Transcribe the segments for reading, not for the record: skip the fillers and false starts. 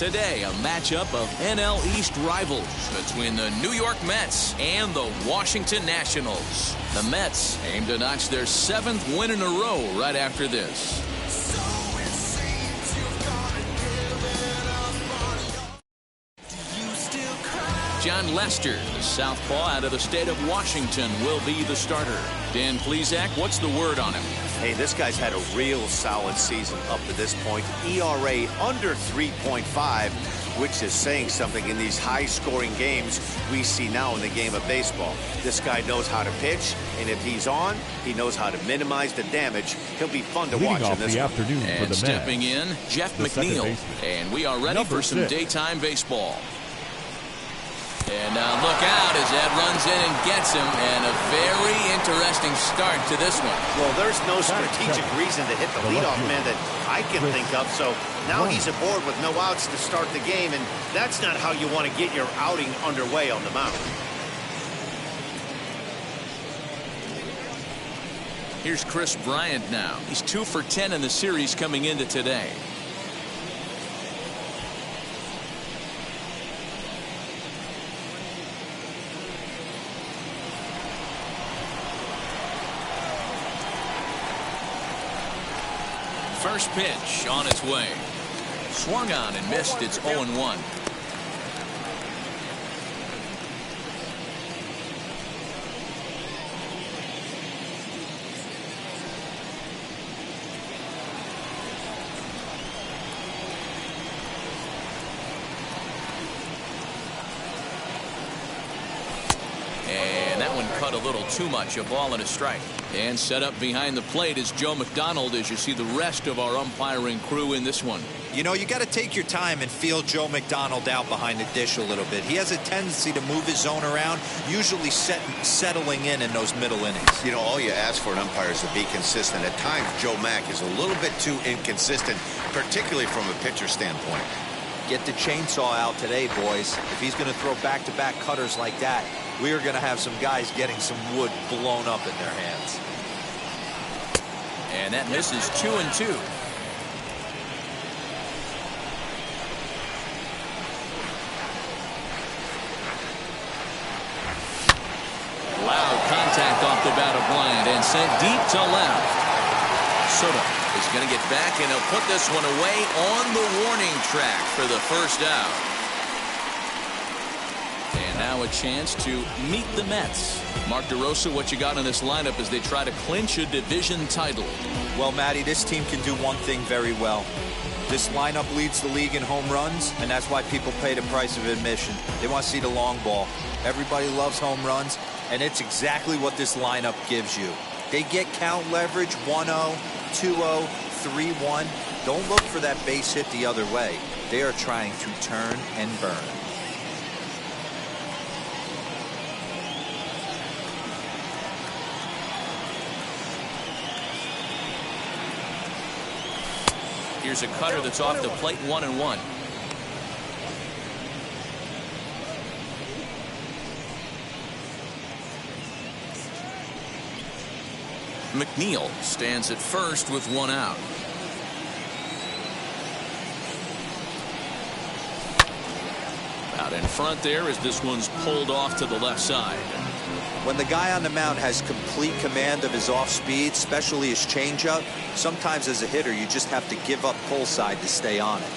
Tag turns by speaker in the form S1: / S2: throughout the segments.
S1: Today, a matchup of NL East rivals between the New York Mets and the Washington Nationals. The Mets aim to notch their 7th win in a row right after this. John Lester, the southpaw out of the state of Washington, will be the starter. Dan Plesac, what's the word on him?
S2: Hey, this guy's had a real solid season up to this point. ERA under 3.5, which is saying something in these high-scoring games we see now in the game of baseball. This guy knows how to pitch, and if he's on, he knows how to minimize the damage. He'll be fun to watch in this
S3: afternoon.
S1: And stepping in, Jeff McNeil. And we are ready for some daytime baseball. And look out as that runs in and gets him, and a very interesting start to this one.
S2: Well, there's no strategic reason to hit the leadoff man that I can think of, so now he's aboard with no outs to start the game, and that's not how you want to get your outing underway on the mound.
S1: Here's Chris Bryant now. He's 2 for 10 in the series coming into today. First pitch on its way. Swung on and missed. It's 0-1. And that one cut a little too much. A ball and a strike. And set up behind the plate is Joe McDonald as you see the rest of our umpiring crew in this one.
S4: You know, you got to take your time and feel Joe McDonald out behind the dish a little bit. He has a tendency to move his zone around, usually settling in those middle innings.
S2: You know, all you ask for an umpire is to be consistent. At times, Joe Mack is a little bit too inconsistent, particularly from a pitcher standpoint.
S4: Get the chainsaw out today, boys. If he's going to throw back-to-back cutters like that, we are going to have some guys getting some wood blown up in their hands.
S1: And that misses 2-2. Loud contact off the bat of Bryant and sent deep to left. Soto is going to get back, and he'll put this one away on the warning track for the first out. And now a chance to meet the Mets. Mark DeRosa, what you got in this lineup as they try to clinch a division title?
S4: Well, Matty, this team can do one thing very well. This lineup leads the league in home runs, and that's why people pay the price of admission. They want to see the long ball. Everybody loves home runs, and it's exactly what this lineup gives you. They get count leverage 1-0, 2-0, 3-1. Don't look for that base hit the other way. They are trying to turn and burn.
S1: Here's a cutter that's off the plate, 1-1. McNeil stands at first with 1 out. Out in front there as this one's pulled off to the left side.
S4: When the guy on the mound has complete command of his off speed, especially his changeup, sometimes as a hitter you just have to give up pull side to stay on it.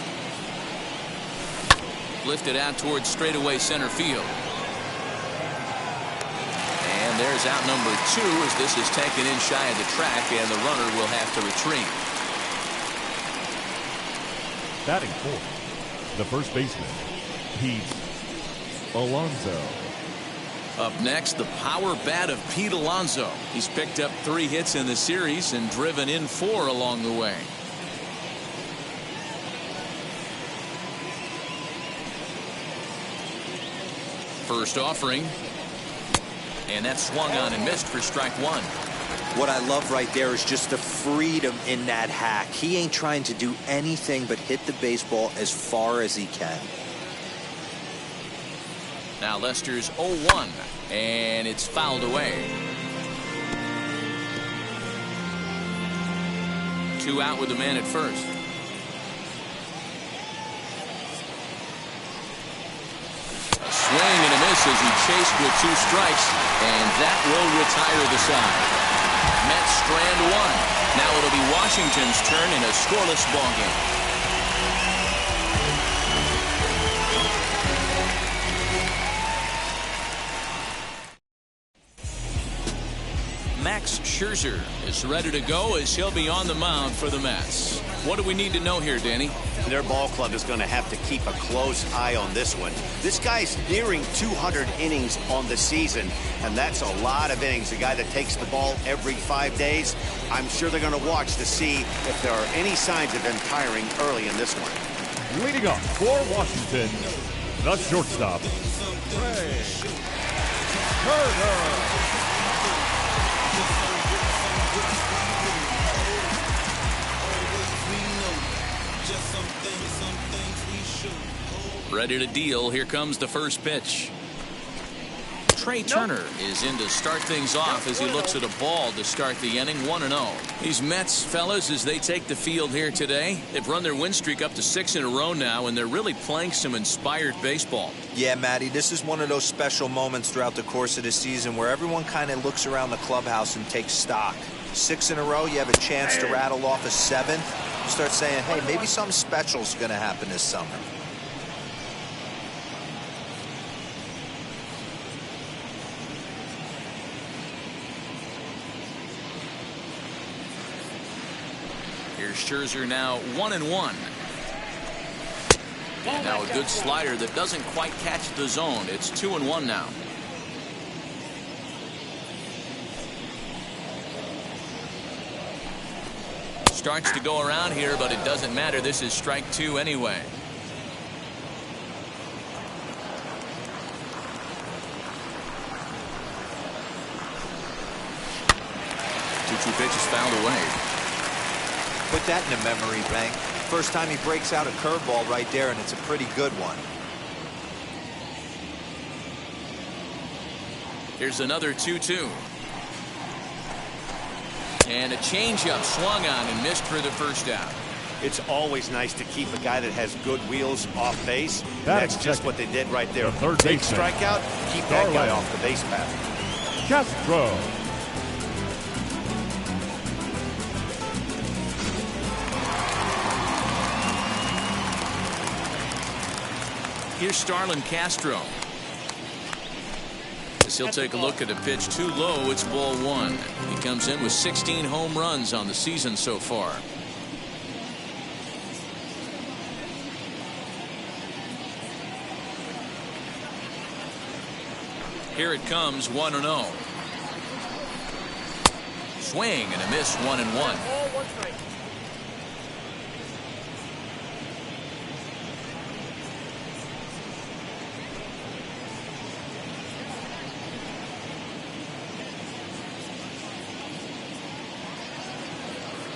S1: Lifted out towards straightaway center field. And there's out number 2 as this is taken in shy of the track, and the runner will have to retreat.
S3: Batting fourth, the first baseman, Pete Alonso.
S1: Up next, the power bat of Pete Alonso. He's picked up 3 hits in the series and driven in 4 along the way. First offering. And that swung on and missed for strike 1.
S4: What I love right there is just the freedom in that hack. He ain't trying to do anything but hit the baseball as far as he can.
S1: Now Lester's 0-1, and it's fouled away. 2 out with the man at first. A swing and a miss as he chased with 2 strikes, and that will retire the side. Mets strand 1. Now it'll be Washington's turn in a scoreless ballgame. Max Scherzer is ready to go as he'll be on the mound for the Mets. What do we need to know here, Danny?
S2: Their ball club is going to have to keep a close eye on this one. This guy's nearing 200 innings on the season, and that's a lot of innings. A guy that takes the ball every 5 days. I'm sure they're going to watch to see if there are any signs of him tiring early in this one.
S3: Leading up for Washington, the shortstop, Ray Turner.
S1: Ready to deal. Here comes the first pitch. Trey Turner is in to start things off as he looks at a ball to start the inning. 1-0. These Mets fellas, as they take the field here today, they've run their win streak up to 6 in a row now, and they're really playing some inspired baseball.
S4: Yeah, Matty, this is one of those special moments throughout the course of the season where everyone kind of looks around the clubhouse and takes stock. 6 in a row, you have a chance to rattle off a 7th. You start saying, hey, maybe something special is going to happen this summer.
S1: Here's Scherzer now 1-1. And now a good slider that doesn't quite catch the zone. It's 2-1 now. Starts to go around here, but it doesn't matter. This is strike 2 anyway. Two pitches fouled away.
S4: Put that in a memory bank. First time he breaks out a curveball right there, and it's a pretty good one.
S1: Here's another 2-2. And a changeup swung on and missed for the first out.
S2: It's always nice to keep a guy that has good wheels off base.
S3: That's
S2: just what they did right there.
S3: The third
S2: Big
S3: baseman,
S2: strikeout, keep that guy off the base path.
S3: Castro.
S1: Here's Starlin Castro. As he'll take a look at a pitch too low, it's ball 1. He comes in with 16 home runs on the season so far. Here it comes, 1-0. Swing and a miss, 1-1.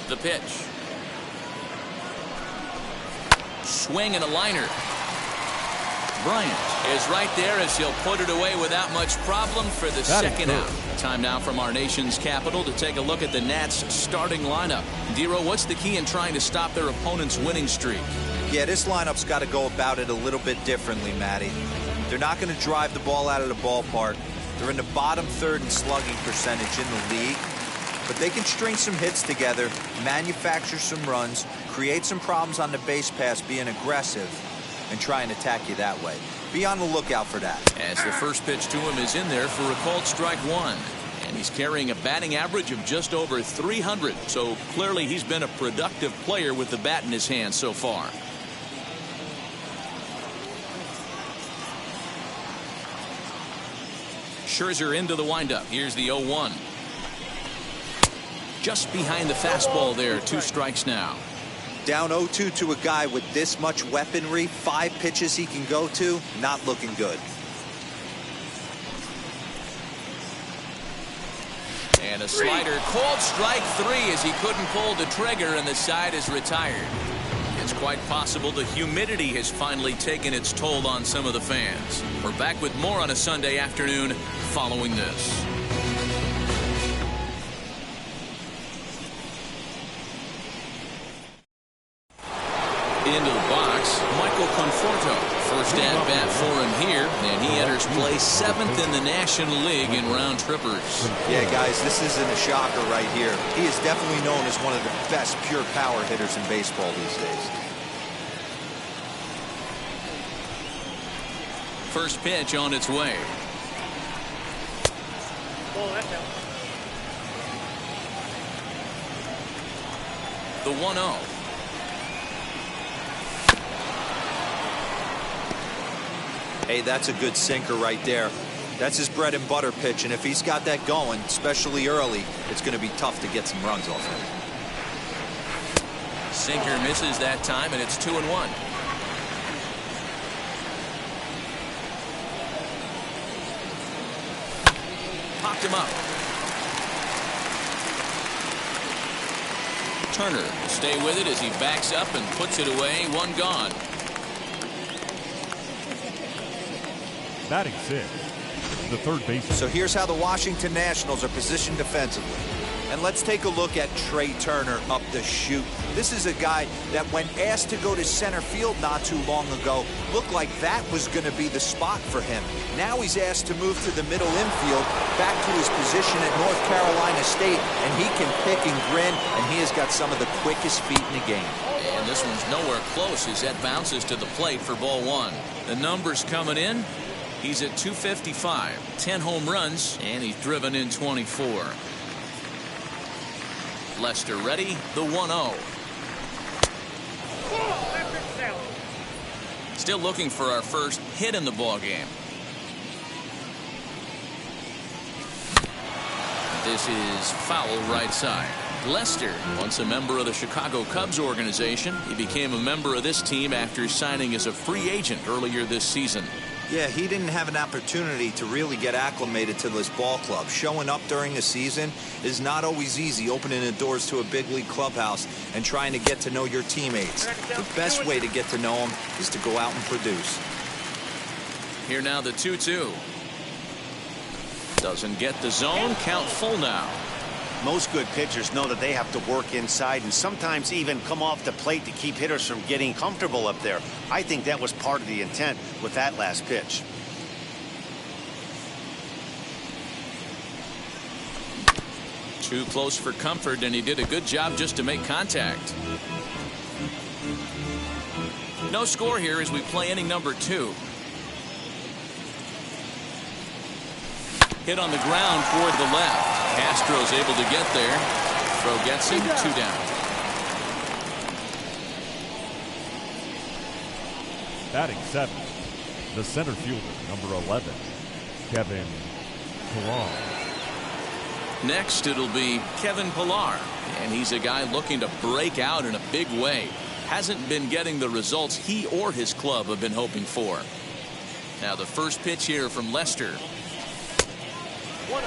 S1: The pitch. Swing and a liner. Bryant is right there as he'll put it away without much problem for the second out. Time now from our nation's capital to take a look at the Nats starting lineup. Dero, what's the key in trying to stop their opponent's winning streak?
S4: Yeah, this lineup's got to go about it a little bit differently, Matty. They're not going to drive the ball out of the ballpark. They're in the bottom third in slugging percentage in the league. But they can string some hits together, manufacture some runs, create some problems on the base pass, being aggressive, and try and attack you that way. Be on the lookout for that.
S1: As the first pitch to him is in there for a called strike 1. And he's carrying a batting average of just over 300. So clearly he's been a productive player with the bat in his hand so far. Scherzer into the windup. Here's the 0-1. Just behind the fastball there. 2 strikes now.
S4: Down 0-2 to a guy with this much weaponry, 5 pitches he can go to, not looking good.
S1: And a slider, called strike 3 as he couldn't pull the trigger and the side is retired. It's quite possible the humidity has finally taken its toll on some of the fans. We're back with more on a Sunday afternoon following this. Into the box is Michael Conforto. First at bat for him here, and he enters play 7th in the National League in round trippers.
S4: Yeah, guys, this isn't a shocker right here. He is definitely known as one of the best pure power hitters in baseball these days.
S1: First pitch on its way. The 1-0.
S4: Hey, that's a good sinker right there. That's his bread and butter pitch, and if he's got that going, especially early, it's going to be tough to get some runs off him.
S1: Sinker misses that time, and it's 2-1. Popped him up. Turner will stay with it as he backs up and puts it away. One gone.
S3: Batting 6th, the third baseman.
S4: So here's how the Washington Nationals are positioned defensively. And let's take a look at Trey Turner up the chute. This is a guy that when asked to go to center field not too long ago, looked like that was going to be the spot for him. Now he's asked to move to the middle infield, back to his position at North Carolina State, and he can pick and grin, and he has got some of the quickest feet in the game.
S1: And this one's nowhere close as that bounces to the plate for ball 1. The numbers coming in. He's at 255, 10 home runs, and he's driven in 24. Lester ready, the 1-0. Still looking for our first hit in the ball game. This is foul right side. Lester, once a member of the Chicago Cubs organization, he became a member of this team after signing as a free agent earlier this season.
S4: Yeah, he didn't have an opportunity to really get acclimated to this ball club. Showing up during the season is not always easy, opening the doors to a big league clubhouse and trying to get to know your teammates. The best way to get to know them is to go out and produce.
S1: Here now the 2-2. Doesn't get the zone. Count full now.
S2: Most good pitchers know that they have to work inside and sometimes even come off the plate to keep hitters from getting comfortable up there. I think that was part of the intent with that last pitch.
S1: Too close for comfort, and he did a good job just to make contact. No score here as we play inning number 2. Hit on the ground toward the left. Castro's able to get there. Throw gets him, 2 down.
S3: Batting 7th, the center fielder, number 11, Kevin Pillar.
S1: Next, it'll be Kevin Pillar, and he's a guy looking to break out in a big way. Hasn't been getting the results he or his club have been hoping for. Now the first pitch here from Lester.
S2: 1-0.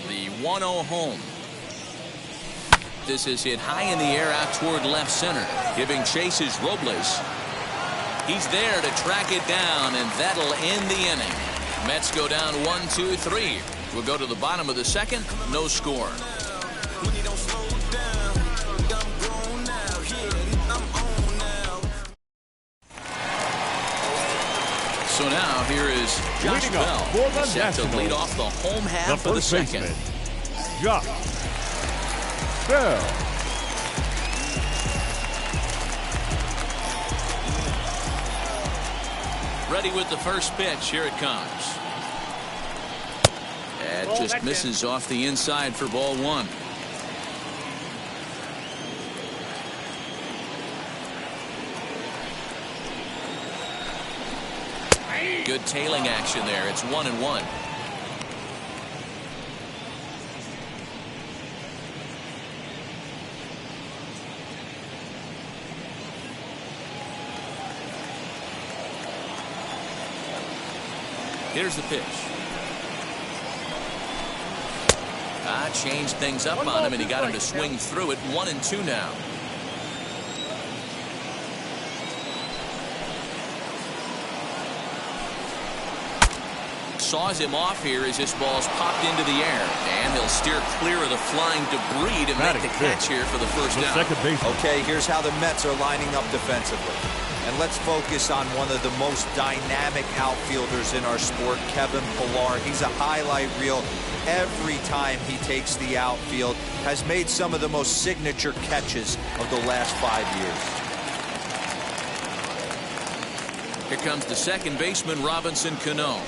S1: The 1-0 home. This is hit high in the air out toward left center. Giving chase is Robles. He's there to track it down, and that'll end the inning. Mets go down 1-2-3. We'll go to the bottom of the second. No score. So now here is Josh Bell, set to lead off the home half of the second.
S3: Josh Bell.
S1: Ready with the first pitch. Here it comes. It just misses off the inside for ball 1. Good tailing action there. It's 1-1. Here's the pitch. Changed things up on him, and he got him to swing through it. 1-2 now. saws him off here as this ball's popped into the air. And he'll steer clear of the flying debris to make the catch here for the first down.
S4: Okay, here's how the Mets are lining up defensively. And let's focus on one of the most dynamic outfielders in our sport, Kevin Pillar. He's a highlight reel every time he takes the outfield. Has made some of the most signature catches of the last 5 years.
S1: Here comes the second baseman, Robinson Cano.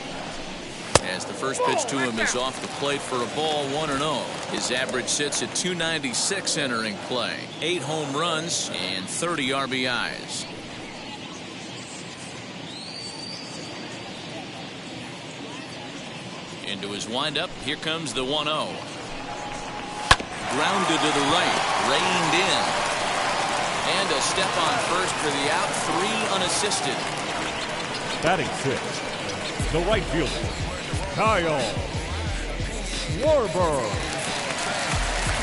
S1: As the first pitch to him is off the plate for a ball, 1-0. His average sits at 296 entering play. 8 home runs and 30 RBIs. Into his windup, here comes the 1-0. Grounded to the right, reined in. And a step on first for the out, 3 unassisted.
S3: Batting 6, the right fielder, Kyle Schwarber.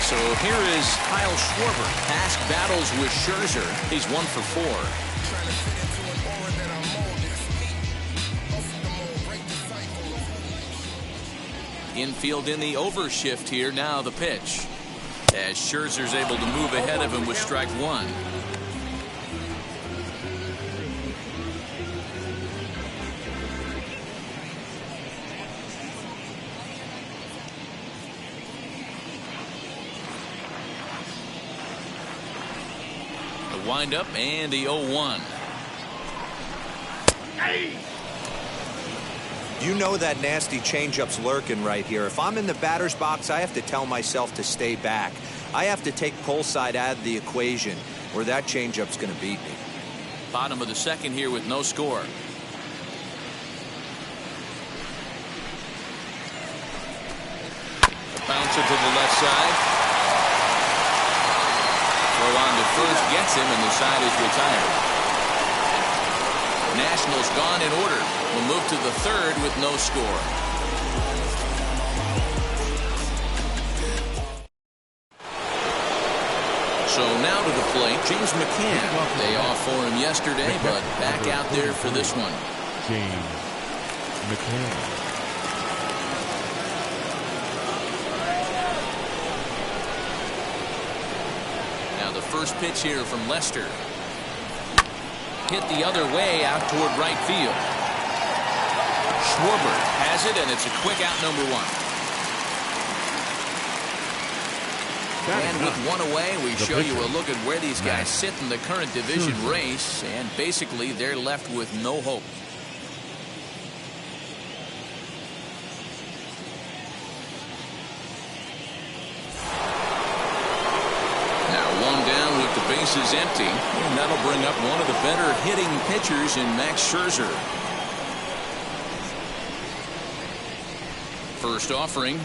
S1: So here is Kyle Schwarber. Past battles with Scherzer, he's 1 for 4. Infield in the overshift here. Now the pitch. As Scherzer's able to move ahead of him with strike 1. The windup and the 0-1.
S4: You know that nasty changeup's lurking right here. If I'm in the batter's box, I have to tell myself to stay back. I have to take pull side out of the equation, or that changeup's going to beat me.
S1: Bottom of the second here with no score. Bouncer to the left side. Throw on to first gets him, and the side is retired. Nationals gone in order. We'll move to the third with no score. So now to the plate, James McCann. Day off for him yesterday, but back out there for this one.
S3: James McCann.
S1: Now the first pitch here from Lester. Hit the other way out toward right field. Schwarber has it, and it's a quick out, number 1. And with 1 away, we show you a look at where these guys sit in the current division race, and basically they're left with no hope. Bases empty, and that'll bring up one of the better hitting pitchers in Max Scherzer. First offering.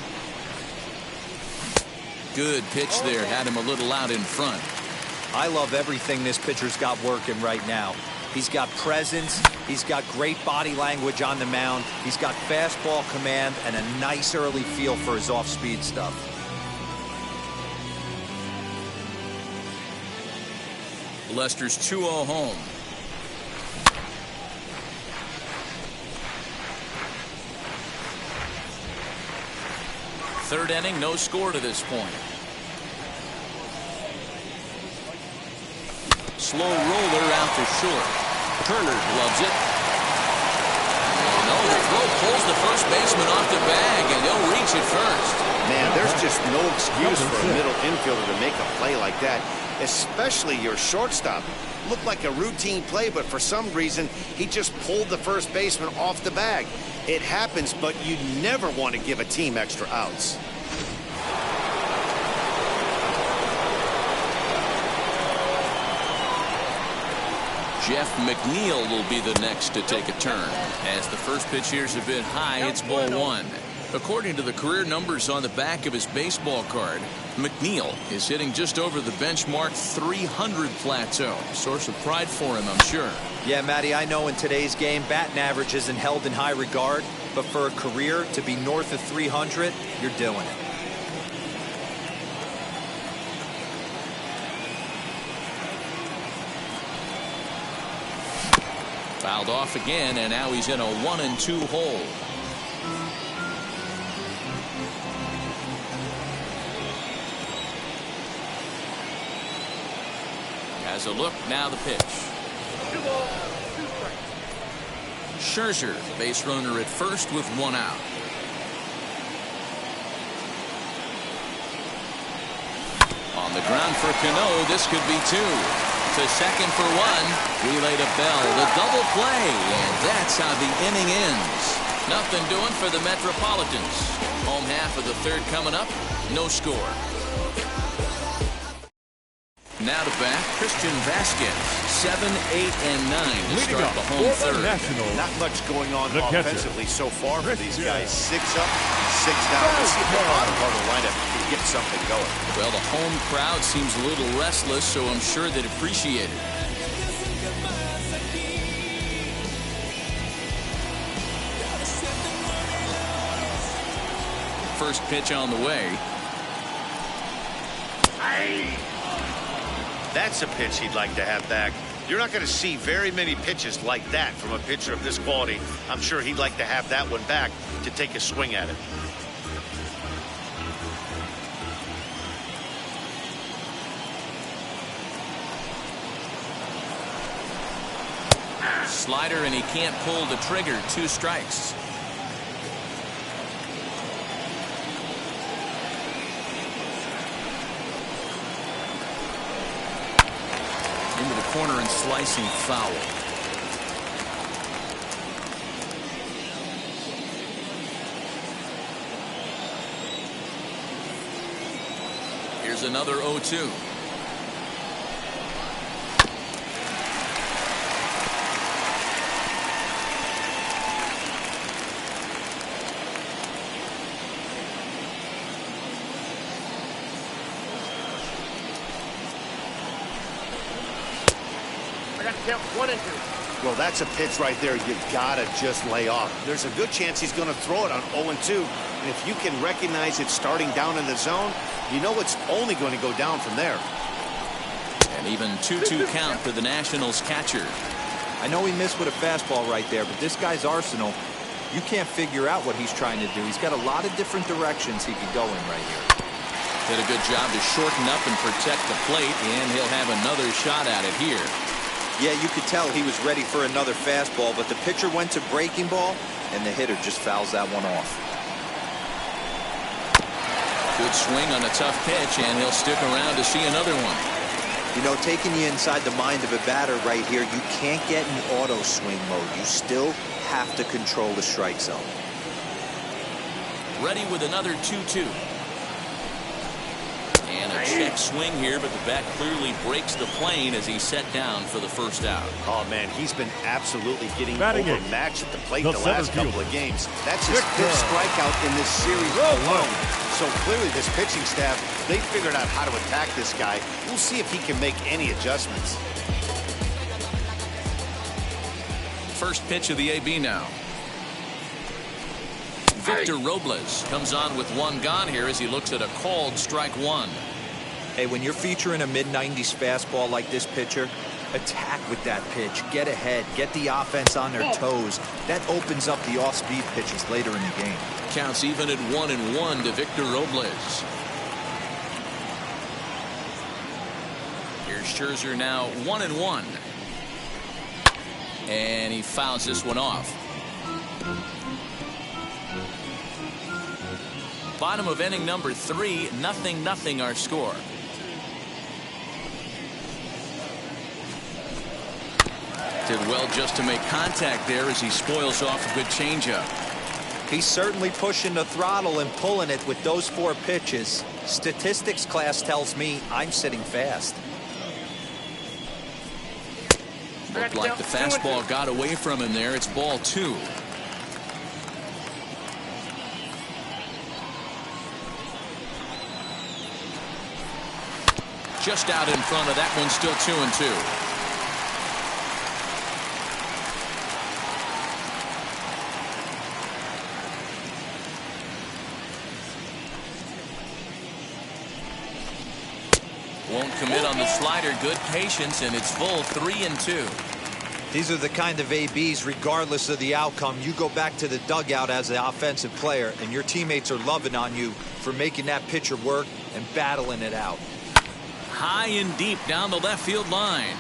S1: Good pitch there, had him a little out in front.
S4: I love everything this pitcher's got working right now. He's got presence, he's got great body language on the mound, he's got fastball command and a nice early feel for his off-speed stuff.
S1: Lester's 2-0 home. Third inning, no score to this point. Slow roller out to short. Turner gloves it. No, the throw pulls the first baseman off the bag, and he'll reach it first.
S2: Man, there's just no excuse for a middle infielder to make a play like that. Especially your shortstop. Looked like a routine play, but for some reason, he just pulled the first baseman off the bag. It happens, but you never want to give a team extra outs.
S1: Jeff McNeil will be the next to take a turn. As the first pitch here's a bit high, it's ball 1. According to the career numbers on the back of his baseball card, McNeil is hitting just over the benchmark 300 plateau. Source of pride for him, I'm sure.
S4: Yeah, Matty, I know in today's game, batting average isn't held in high regard, but for a career to be north of 300, you're doing it.
S1: Fouled off again, and now he's in a 1-2 hole. Has a look, now the pitch. Scherzer, base runner at first with one out. On the ground for Cano, this could be two. To second for one. Relay to Bell, the double play, and that's how the inning ends. Nothing doing for the Metropolitans. Home half of the third coming up, no score. Now to bat, Christian Vasquez, 7, 8, and 9 to start the home third.
S2: Not much going on offensively so far for these guys. 6 up, 6 down.
S1: Oh,
S2: Let's see if the bottom part of the lineup can get something going.
S1: Well, the home crowd seems a little restless, so I'm sure they'd appreciate it. First pitch on the way.
S2: That's a pitch he'd like to have back. You're not going to see very many pitches like that from a pitcher of this quality. I'm sure he'd like to have that one back to take a swing at it.
S1: Slider, and he can't pull the trigger. 2 strikes. Into the corner and slicing foul. Here's another 0-2.
S2: Well, that's a pitch right there you gotta just lay off. There's a good chance he's going to throw it on 0-2. And if you can recognize it starting down in the zone, you know it's only going to go down from there.
S1: An even 2-2 count for the Nationals catcher.
S4: I know he missed with a fastball right there, but this guy's arsenal, you can't figure out what he's trying to do. He's got a lot of different directions he could go in right here.
S1: Did a good job to shorten up and protect the plate, and he'll have another shot at it here.
S4: Yeah, you could tell he was ready for another fastball, but the pitcher went to breaking ball, and the hitter just fouls that one off.
S1: Good swing on a tough pitch, and he'll stick around to see another one.
S4: You know, taking you inside the mind of a batter right here, you can't get in auto swing mode. You still have to control the strike zone.
S1: Ready with another 2-2. And a check swing here, but the bat clearly breaks the plane as he's set down for the first out.
S2: Oh, man, he's been absolutely getting overmatched at the plate the last couple of games. That's his 5th strikeout in this series alone. So clearly this pitching staff, they figured out how to attack this guy. We'll see if he can make any adjustments.
S1: First pitch of the AB now. Victor Robles comes on with one gone here as he looks at a called strike one.
S4: Hey, when you're featuring a mid-90s fastball like this pitcher, attack with that pitch. Get ahead. Get the offense on their toes. That opens up the off-speed pitches later in the game.
S1: Counts even at 1-1 to Victor Robles. Here's Scherzer now 1-1. And he fouls this one off. Bottom of inning number 3, 0-0 our score. Did well just to make contact there as he spoils off a good changeup.
S4: He's certainly pushing the throttle and pulling it with those 4 pitches. Statistics class tells me I'm sitting fast.
S1: Looked like the fastball got away from him there. It's ball 2. Just out in front of that one, still 2-2. Won't commit on the slider. Good patience, and it's full 3-2.
S4: These are the kind of ABs, regardless of the outcome, you go back to the dugout as the offensive player, and your teammates are loving on you for making that pitcher work and battling it out.
S1: high and deep down the left field line.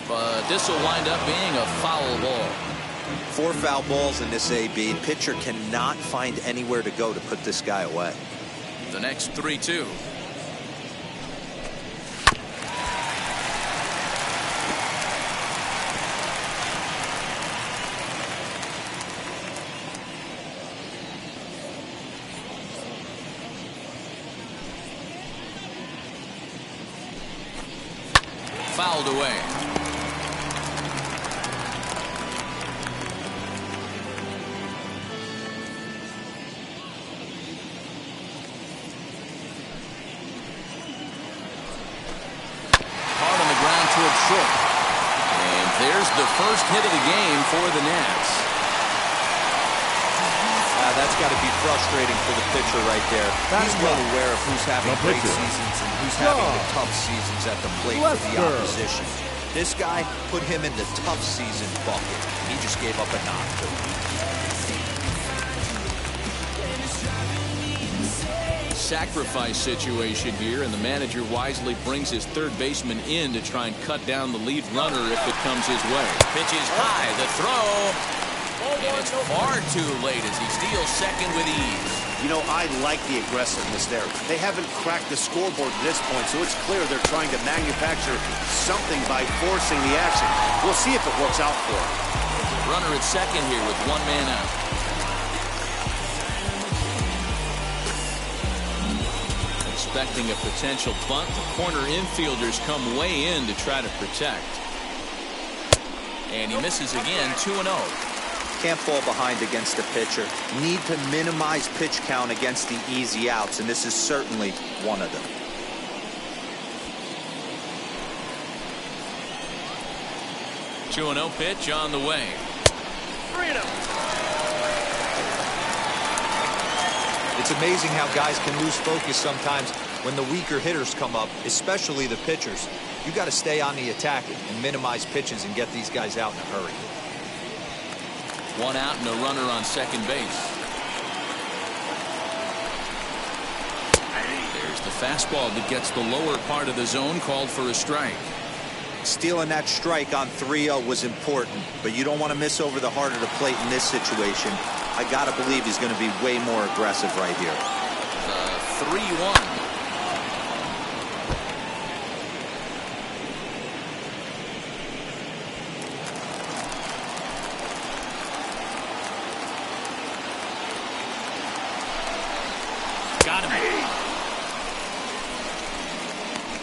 S1: But this will wind up being a foul ball.
S4: 4 foul balls in this AB. Pitcher cannot find anywhere to go to put this guy away.
S1: The next 3-2. Fouled away. Hard on the ground towards short. And there's the first hit of the game for the Nats.
S4: That's got to be frustrating for the pitcher right there. He's well aware of who's having great seasons and who's having the tough seasons at the plate for the opposition. This guy put him in the tough season bucket. He just gave up a knock.
S1: Sacrifice situation here, and the manager wisely brings his third baseman in to try and cut down the lead runner if it comes his way. Pitch is high, the throw. And it's far too late as he steals second with ease.
S2: You know, I like the aggressiveness there. They haven't cracked the scoreboard at this point, so it's clear they're trying to manufacture something by forcing the action. We'll see if it works out for them.
S1: Runner at second here with 1 man out. Expecting a potential bunt, the corner infielders come way in to try to protect. And he misses again, 2-0.
S4: Can't fall behind against the pitcher. Need to minimize pitch count against the easy outs, and this is certainly one of them.
S1: Two-0 pitch on the way.
S4: It's amazing how guys can lose focus sometimes when the weaker hitters come up, especially the pitchers. You got to stay on the attack and minimize pitches and get these guys out in a hurry.
S1: 1 out and a runner on second base. There's the fastball that gets the lower part of the zone, called for a strike.
S4: Stealing that strike on 3-0 was important, but you don't want to miss over the heart of the plate in this situation. I got to believe he's going to be way more aggressive right here.
S1: 3-1. Got him.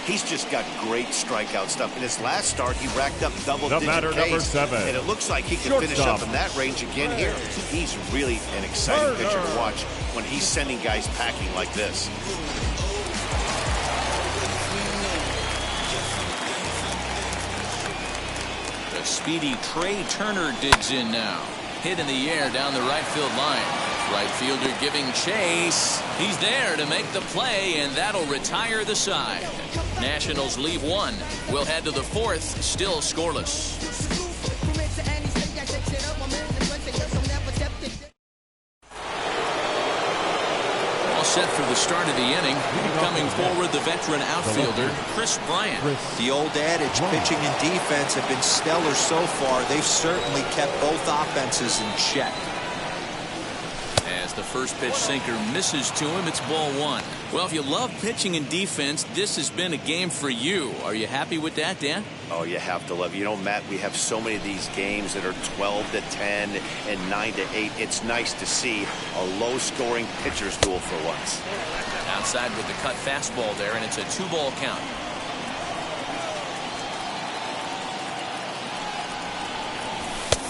S2: He's just got great strikeout stuff. In his last start, he racked up double-digit
S3: number
S2: Ks,
S3: 7.
S2: and it looks like he can finish up in that range again here. He's really an exciting pitcher to watch when he's sending guys packing like this.
S1: The speedy Trey Turner digs in now. Hit in the air down the right field line. Right fielder giving chase. He's there to make the play, and that'll retire the side. Nationals leave 1. We'll head to the 4th, still scoreless. All set for the start of the inning. Coming forward, the veteran outfielder, Chris Bryant.
S4: The old adage, pitching and defense have been stellar so far. They've certainly kept both offenses in check.
S1: As the first pitch sinker misses to him, it's ball 1. Well, if you love pitching and defense, this has been a game for you. Are you happy with that, Dan?
S2: Oh, you have to love it. You know, Matt, we have so many of these games that are 12-10 and 9-8. It's nice to see a low-scoring pitcher's duel for once.
S1: Outside with the cut fastball there, and it's a 2-ball count.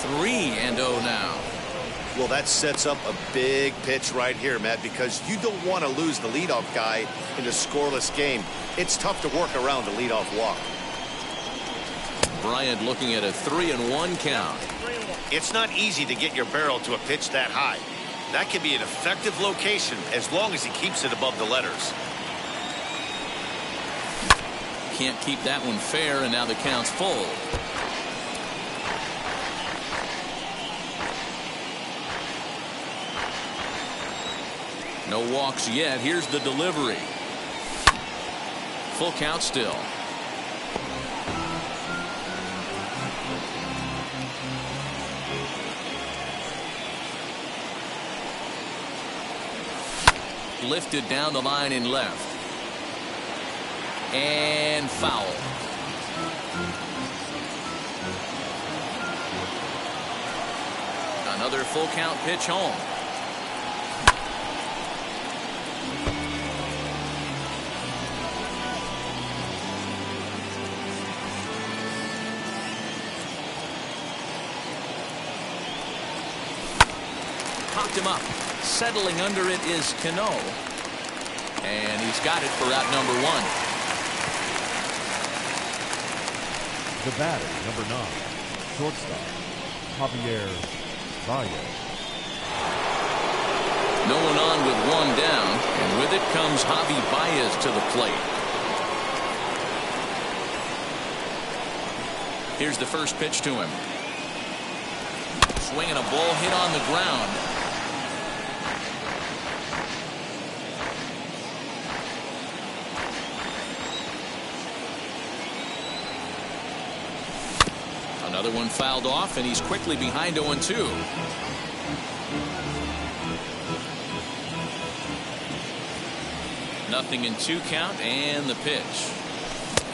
S1: Three and 0 now.
S2: Well, that sets up a big pitch right here, Matt, because you don't want to lose the leadoff guy in a scoreless game. It's tough to work around a leadoff walk.
S1: Bryant looking at a 3-1 count.
S2: It's not easy to get your barrel to a pitch that high. That can be an effective location as long as he keeps it above the letters.
S1: Can't keep that one fair, and now the count's full. No walks yet. Here's the delivery. Full count still. Lifted down the line in left. And foul. Another full count pitch home. Popped him up. Settling under it is Cano. And he's got it for out number 1.
S3: The batter, number 9, shortstop, Javier Baez.
S1: No one on with 1 down, and with it comes Javi Baez to the plate. Here's the first pitch to him. Swinging a ball hit on the ground. Another one fouled off, and he's quickly behind 0-2. Nothing in 2 count, and the pitch.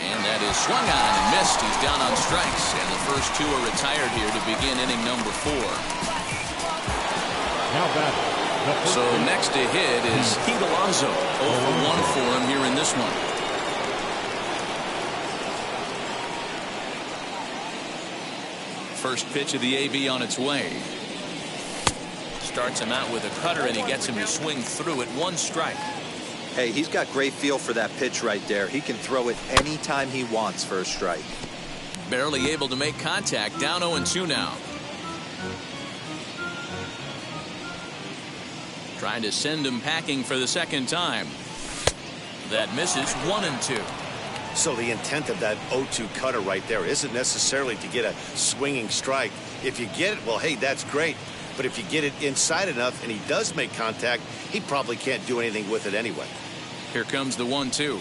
S1: And that is swung on and missed. He's down on strikes, and the first 2 are retired here to begin inning number 4.
S3: Now batting.
S1: So next to hit is Pete Alonso. 0-for-1 for him here in this one. First pitch of the AB on its way. Starts him out with a cutter, and he gets him to swing through it. 1 strike.
S4: Hey, he's got great feel for that pitch right there. He can throw it anytime he wants for a strike.
S1: Barely able to make contact. Down 0-2 now. Trying to send him packing for the second time. That misses. 1-2.
S2: So the intent of that 0-2 cutter right there isn't necessarily to get a swinging strike. If you get it, well, hey, that's great. But if you get it inside enough and he does make contact, he probably can't do anything with it anyway.
S1: Here comes the 1-2.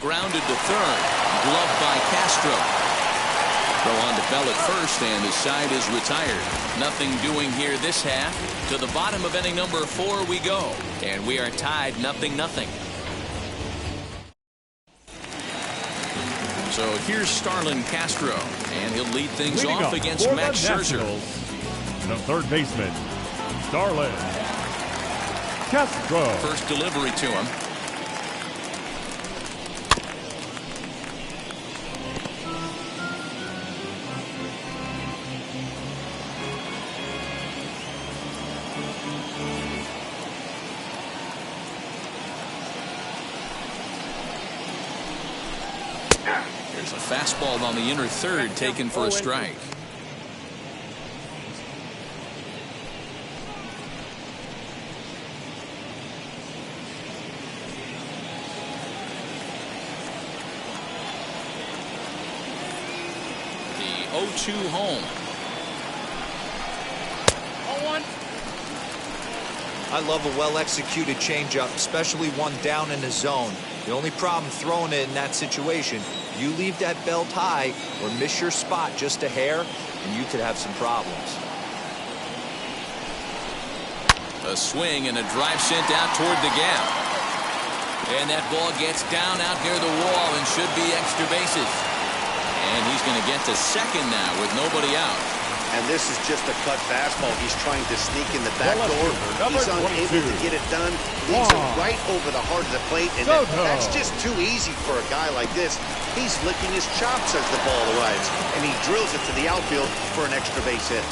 S1: Grounded to third. Gloved by Castro. Throw on to Bell at first, and his side is retired. Nothing doing here this half. To the bottom of inning number 4 we go. And we are tied 0-0. So here's Starlin Castro, and he'll lead things off against Max Scherzer.
S3: The third baseman, Starlin Castro.
S1: First delivery to him. There's a fastball on the inner third taken for a strike. The 0-2 home.
S4: 0-1. I love a well-executed changeup, especially one down in the zone. The only problem throwing it in that situation, you leave that belt high or miss your spot just a hair, and you could have some problems.
S1: A swing and a drive sent out toward the gap. And that ball gets down out near the wall and should be extra bases. And he's going to get to second now with nobody out.
S2: And this is just a cut fastball. He's trying to sneak in the back door. He's unable to get it done. Leaves it right over the heart of the plate. And that's just too easy for a guy like this. He's licking his chops as the ball arrives. And he drills it to the outfield for an extra base hit.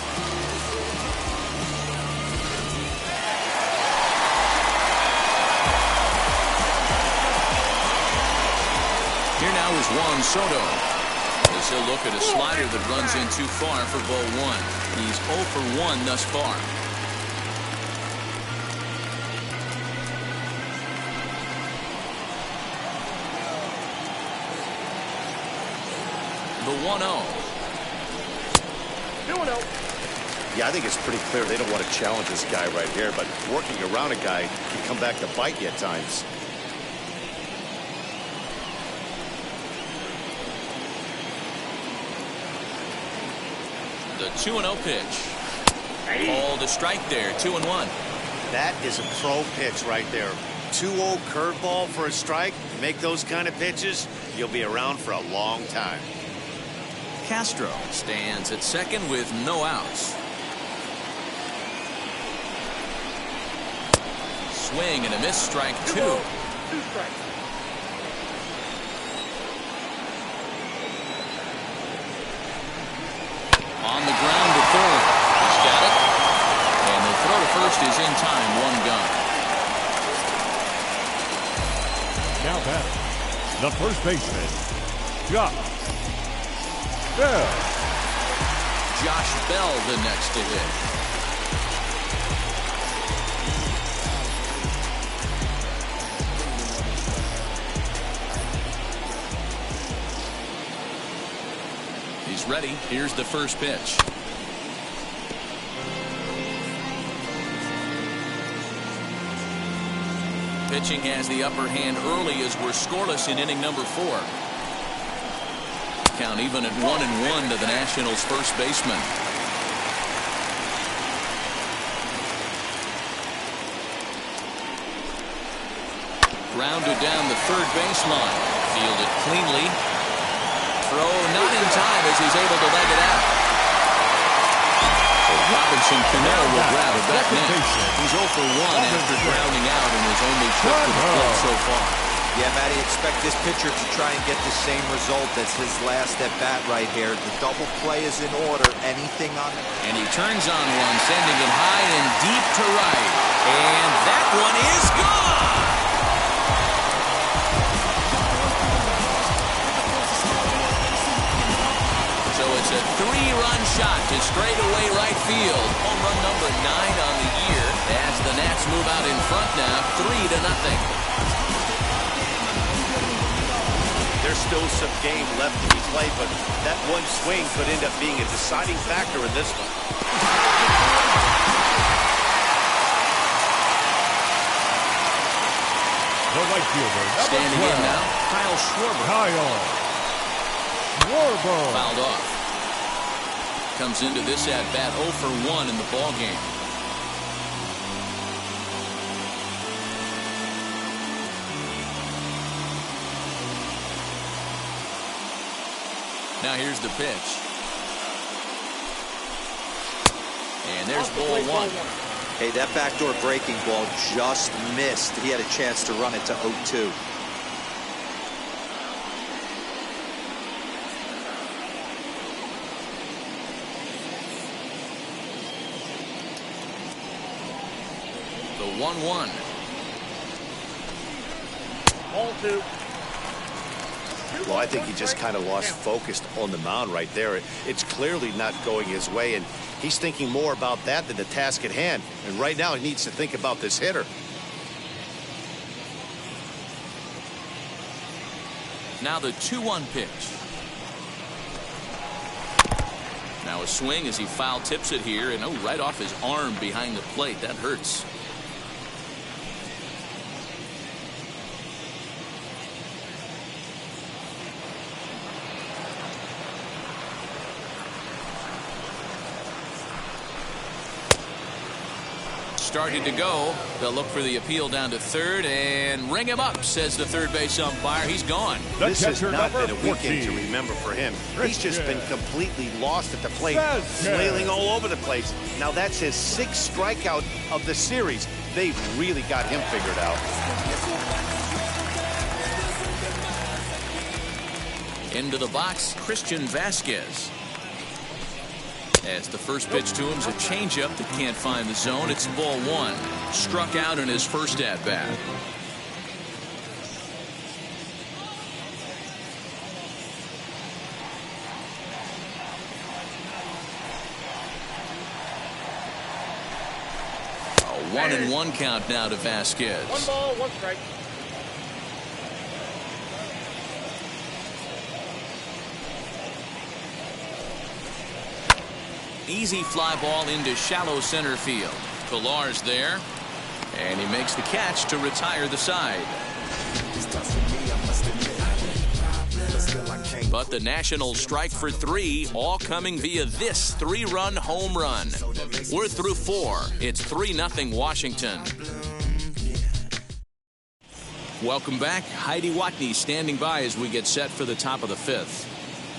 S1: Here now is Juan Soto. As he'll look at a slider that runs in too far for ball 1. He's 0-for-1 thus far. The 1-0.
S2: Yeah, I think it's pretty clear they don't want to challenge this guy right here, but working around a guy can come back to bite you at times.
S1: 2-0 pitch. Called a strike there. 2-1.
S2: That is a pro pitch right there. 2-0 curveball for a strike. Make those kind of pitches, you'll be around for a long time.
S1: Castro stands at second with no outs. Swing and a miss, strike 2.
S5: 2 strikes.
S1: On the ground to third. He's got it. And the throw to first is in time. 1 gone.
S3: Now batting, the first baseman, Josh Bell.
S1: Josh Bell the next to hit. He's ready. Here's the first pitch. Pitching has the upper hand early as we're scoreless in inning number 4. Count even at 1-1 to the Nationals' first baseman. Grounded down the third baseline. Fielded cleanly. Throw not in time as he's able to leg it out. Robinson Cano will grab it back in. He's 0 for 1 after grounding out in his only trip to the plate so far.
S4: Yeah, Matty, expect this pitcher to try and get the same result as his last at bat right here. The double play is in order. Anything on it.
S1: And he turns on one, sending it high and deep to right. And that one is gone. So it's a 3-run shot to straightaway right field. Home run number 9 on the year as the Nats move out in front now, 3-0.
S2: There's still some game left to be played, but that one swing could end up being a deciding factor in this one.
S3: The right fielder,
S1: Standing in now, Kyle Schwarber. Fouled off. Comes into this at bat 0 for 1 in the ball game. Now here's the pitch. And there's ball 1.
S4: Hey, that backdoor breaking ball just missed. He had a chance to run it to 0-2.
S1: The 1-1.
S5: Ball 2.
S2: Well, I think he just kind of lost focus on the mound right there. It's clearly not going his way, and he's thinking more about that than the task at hand. And right now, he needs to think about this hitter.
S1: Now the 2-1 pitch. Now a swing as he foul tips it here, and right off his arm behind the plate. That hurts. Started to go. They'll look for the appeal down to third and ring him up, says the third base umpire. He's gone.
S2: This has not been a weekend to remember for him. He's just been completely lost at the plate, flailing all over the place. Now that's his 6th strikeout of the series. They've really got him figured out.
S1: Into the box, Christian Vasquez. As the first pitch to him is a changeup that can't find the zone. It's ball 1. Struck out in his first at bat. A 1-1 count now to Vasquez.
S5: 1 ball, 1 strike.
S1: Easy fly ball into shallow center field. Pillar's there, and he makes the catch to retire the side. But the Nationals strike for 3, all coming via this 3-run home run. We're through 4. It's 3-0 Washington. Welcome back. Heidi Watney standing by as we get set for the top of the 5th.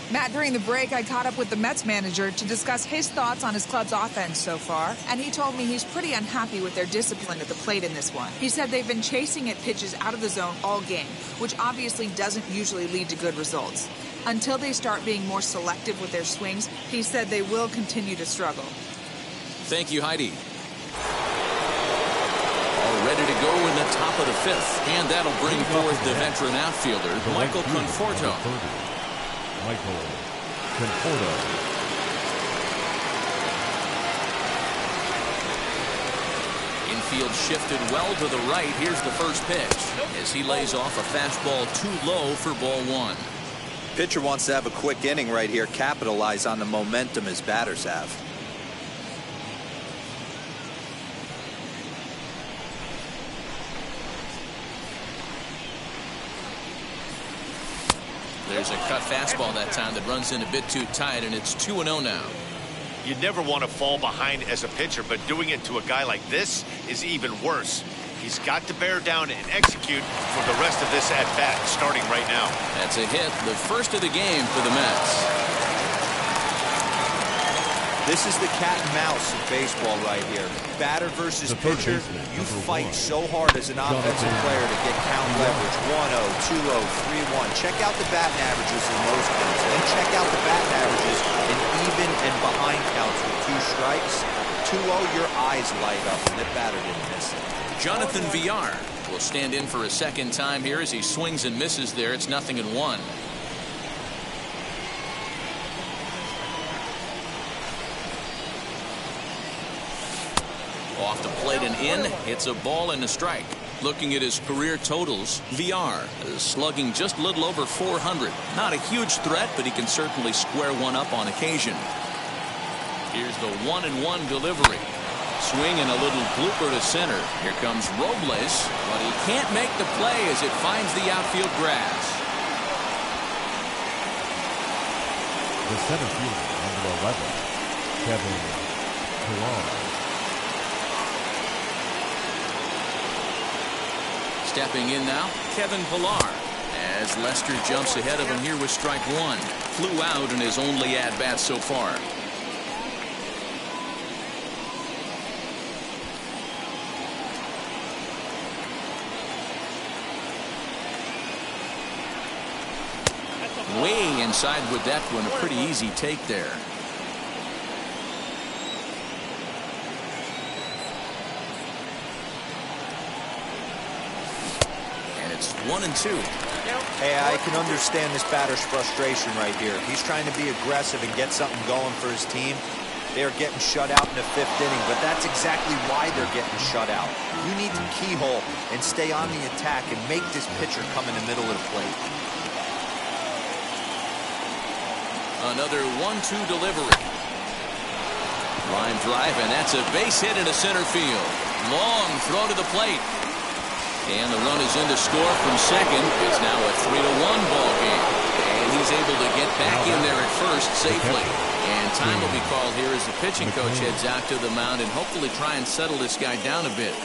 S6: Matt, during the break, I caught up with the Mets manager to discuss his thoughts on his club's offense so far, and he told me he's pretty unhappy with their discipline at the plate in this one. He said they've been chasing at pitches out of the zone all game, which obviously doesn't usually lead to good results. Until they start being more selective with their swings, he said they will continue to struggle.
S1: Thank you, Heidi. All ready to go in the top of the 5th, and that'll bring forth the veteran outfielder, Michael Conforto.
S3: Michael Conforto.
S1: Infield shifted well to the right. Here's the first pitch as he lays off a fastball too low for ball 1.
S4: Pitcher wants to have a quick inning right here, capitalize on the momentum his batters have.
S1: There's a cut fastball that time that runs in a bit too tight, and it's 2-0 now.
S2: You never want to fall behind as a pitcher, but doing it to a guy like this is even worse. He's got to bear down and execute for the rest of this at-bat, starting right now.
S1: That's a hit, the first of the game for the Mets.
S4: This is the cat and mouse of baseball right here. Batter versus pitcher. You fight so hard as an offensive player to get count leverage. 1-0, 2-0, 3-1. Check out the batting averages in those counts. Then check out the batting averages in even and behind counts with 2 strikes. 2-0, your eyes light up, and the batter didn't miss it.
S1: Jonathan Villar will stand in for a second time here as he swings and misses there. It's 0-1. Off the plate and in. It's a ball and a strike. Looking at his career totals, Villar is slugging just a little over 400. Not a huge threat, but he can certainly square one up on occasion. Here's the 1-1 delivery. Swing and a little blooper to center. Here comes Robles, but he can't make the play as it finds the outfield grass.
S3: The center fielder, number 11, Kevin Pillar.
S1: Stepping in now, Kevin Pillar, as Lester jumps ahead of him here with strike 1. Flew out in his only at-bat so far. Way inside with that one, a pretty easy take there. It's 1-2.
S4: Hey, I can understand this batter's frustration right here. He's trying to be aggressive and get something going for his team. They are getting shut out in the 5th inning, but that's exactly why they're getting shut out. You need to keyhole and stay on the attack and make this pitcher come in the middle of the plate.
S1: Another 1-2 delivery. Line drive, and that's a base hit into center field. Long throw to the plate. And the run is in to score from second. It's now a 3-1 ball game. And he's able to get back in there at first safely. And time will be called here as the pitching coach heads out to the mound and hopefully try and settle this guy down a bit.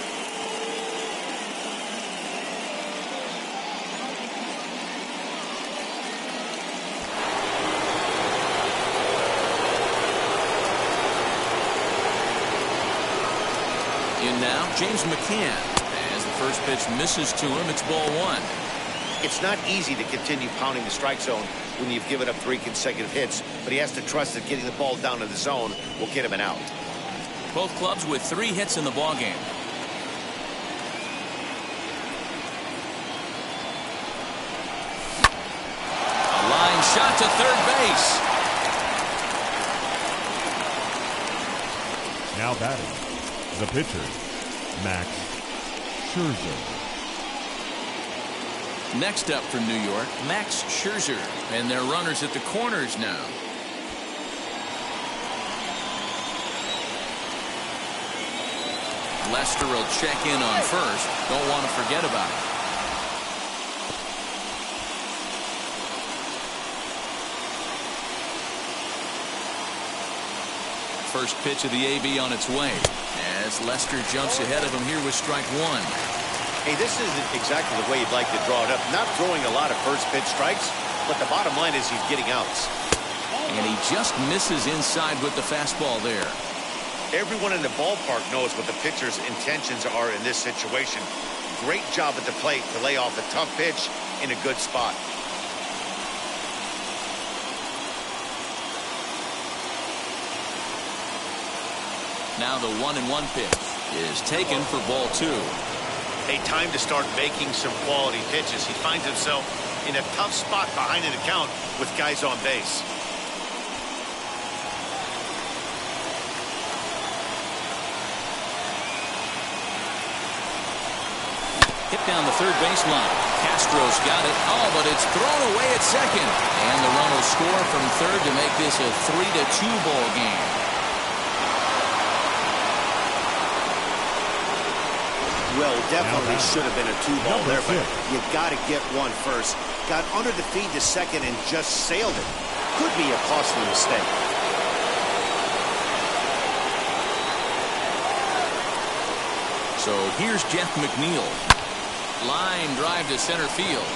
S1: In now, James McCann. First pitch misses to him. It's ball 1.
S2: It's not easy to continue pounding the strike zone when you've given up 3 consecutive hits, but he has to trust that getting the ball down to the zone will get him an out.
S1: Both clubs with 3 hits in the ball game. A line shot to third base.
S3: Now batting, the pitcher, Max Scherzer.
S1: Next up for New York, Max Scherzer, and their runners at the corners now. Lester will check in on first. Don't want to forget about it. first pitch of the AB on its way as Lester jumps ahead of him here with strike one.
S2: Hey, this isn't exactly the way you'd like to draw it up. Not throwing a lot of first pitch strikes, but the bottom line is he's getting outs.
S1: And he just misses inside with the fastball there.
S2: Everyone in the ballpark knows what the pitcher's intentions are in this situation. Great job at the plate to lay off a tough pitch in a good spot.
S1: Now the 1-1 pitch is taken for ball two.
S2: A time to start making some quality pitches. He finds himself in a tough spot behind an account with guys on base.
S1: Hit down the third baseline. Castro's got it. Oh, but it's thrown away at second. And the run will score from third to make this a 3-2 ball game.
S2: Well, definitely should have been a 2-ball there, but you got to get one first. Got under the feed to second and just sailed it. Could be a costly mistake.
S1: So here's Jeff McNeil. Line drive to center field.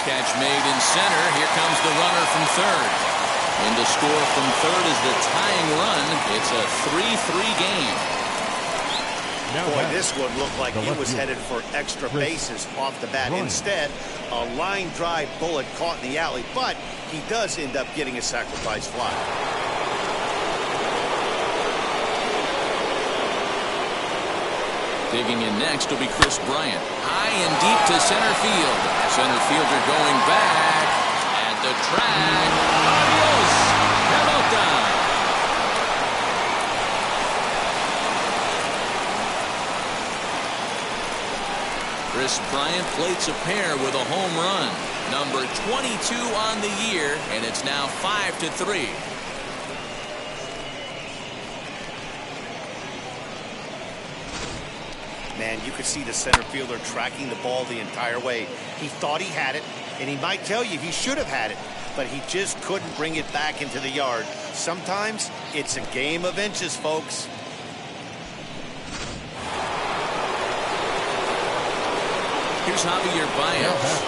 S1: Catch made in center. Here comes the runner from third. And the score from third is the tying run. It's a 3-3 game.
S2: Boy, this one looked like he was headed for extra bases off the bat. Instead, a line drive bullet caught in the alley, but he does end up getting a sacrifice fly.
S1: Digging in next will be Chris Bryant. High and deep to center field. Center fielder going back at the track. Adios, pelota. Chris Bryant plates a pair with a home run. Number 22 on the year, and it's now 5-3.
S2: Man, you could see the center fielder tracking the ball the entire way. He thought he had it, and he might tell you he should have had it, but he just couldn't bring it back into the yard. Sometimes it's a game of inches, folks.
S1: Here's Javier Baez.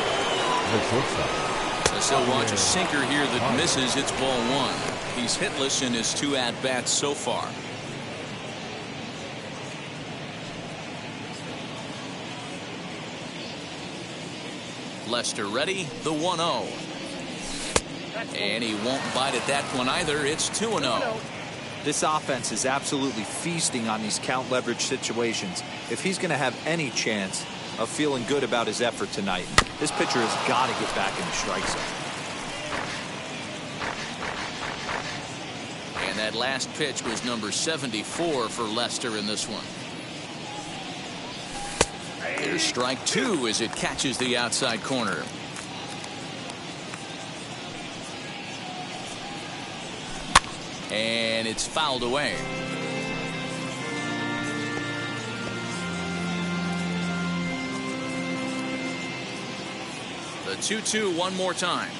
S1: As he'll watch a sinker here that misses. It's ball one. He's hitless in his 2 at-bats so far. Lester ready, the 1-0. And he won't bite at that one either. It's 2-0.
S4: This offense is absolutely feasting on these count leverage situations. If he's going to have any chance of feeling good about his effort tonight, this pitcher has got to get back in the strike zone.
S1: And that last pitch was number 74 for Lester in this one. There's strike two as it catches the outside corner. And it's fouled away. The 2-2 one more time.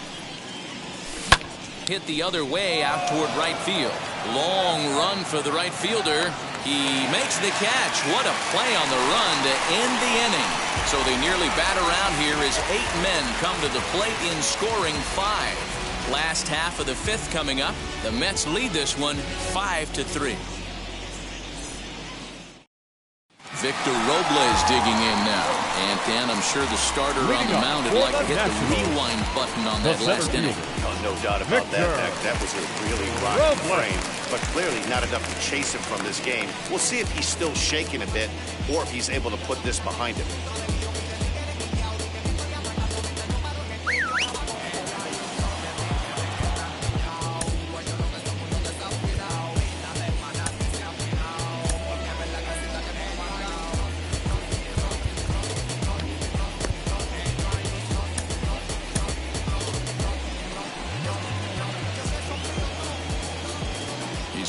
S1: Hit the other way out toward right field. Long run for the right fielder. He makes the catch. What a play on the run to end the inning. So they nearly bat around here as 8 men come to the plate in scoring 5. Last half of the 5th coming up. The Mets lead this one 5-3. Victor Robles digging in now. And Dan, I'm sure the starter on the mound would like to hit the rewind button on that last inning.
S2: Oh, no doubt about that, Beck. That was a really rocky frame, but clearly not enough to chase him from this game. We'll see if he's still shaking a bit or if he's able to put this behind him.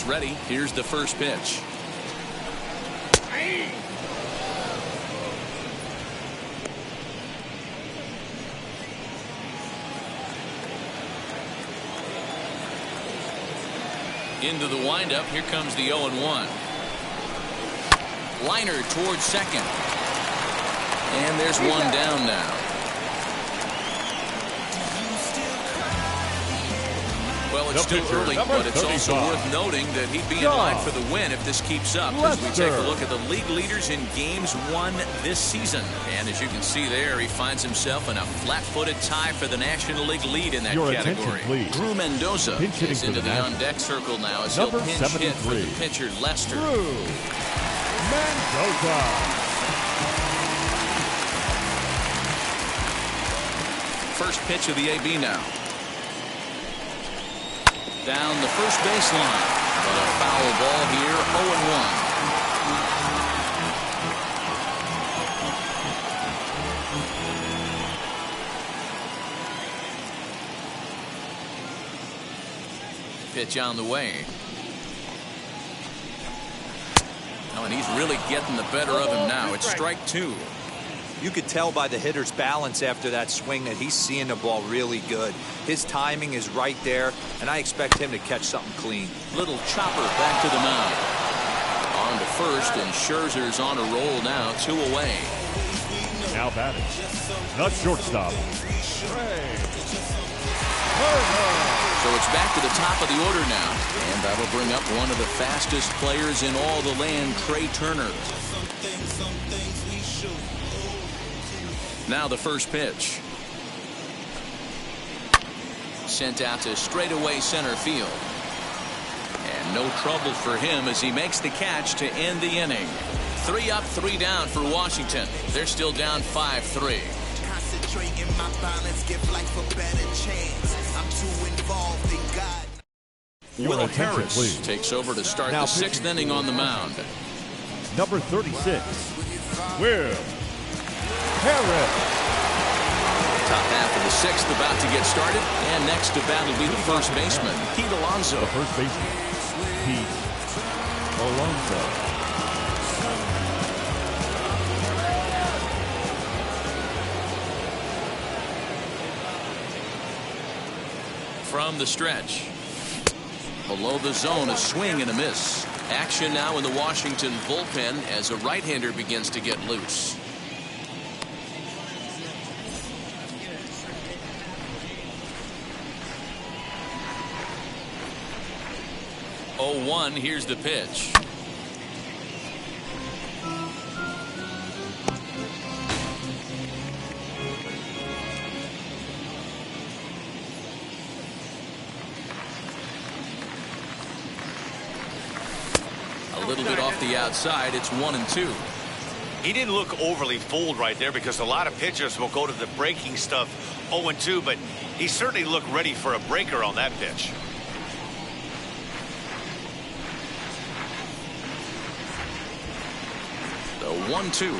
S1: Ready. Here's the first pitch. Into the windup. Here comes the 0-1. Liner towards second. And there's one down now. Well, it's still early, but it's also worth noting that he'd be in line for the win if this keeps up as we take a look at the league leaders in games won this season. And as you can see there, he finds himself in a flat-footed tie for the National League lead in that category. Drew Mendoza is into the on-deck circle now as he'll pinch hit for the pitcher, Lester.
S3: Drew Mendoza.
S1: First pitch of the AB now. Down the first baseline. But a foul ball here, 0-1. Pitch on the way. Oh, and he's really getting the better of him now. It's strike two.
S4: You could tell by the hitter's balance after that swing that he's seeing the ball really good. His timing is right there, and I expect him to catch something clean.
S1: Little chopper back to the mound. On to first, and Scherzer's on a roll now, 2 away.
S3: Now batting, the shortstop.
S1: So it's back to the top of the order now, and that'll bring up one of the fastest players in all the land, Trey Turner. Now the first pitch. Sent out to straightaway center field. And no trouble for him as he makes the catch to end the inning. 3 up, 3 down for Washington. They're still down 5-3. Will Harris takes over to start the 6th inning on the mound.
S3: Number 36, Will Harris.
S1: Top half of the 6th about to get started, and next to bat will be the first baseman, Pete Alonso.
S3: The first baseman, Pete Alonso.
S1: From the stretch. Below the zone, a swing and a miss. Action now in the Washington bullpen as a right-hander begins to get loose. Oh, 1, here's the pitch. A little bit off the outside. It's 1-2.
S2: He didn't look overly fooled right there because a lot of pitchers will go to the breaking stuff 0-2, but he certainly looked ready for a breaker on that pitch.
S1: The 1-2.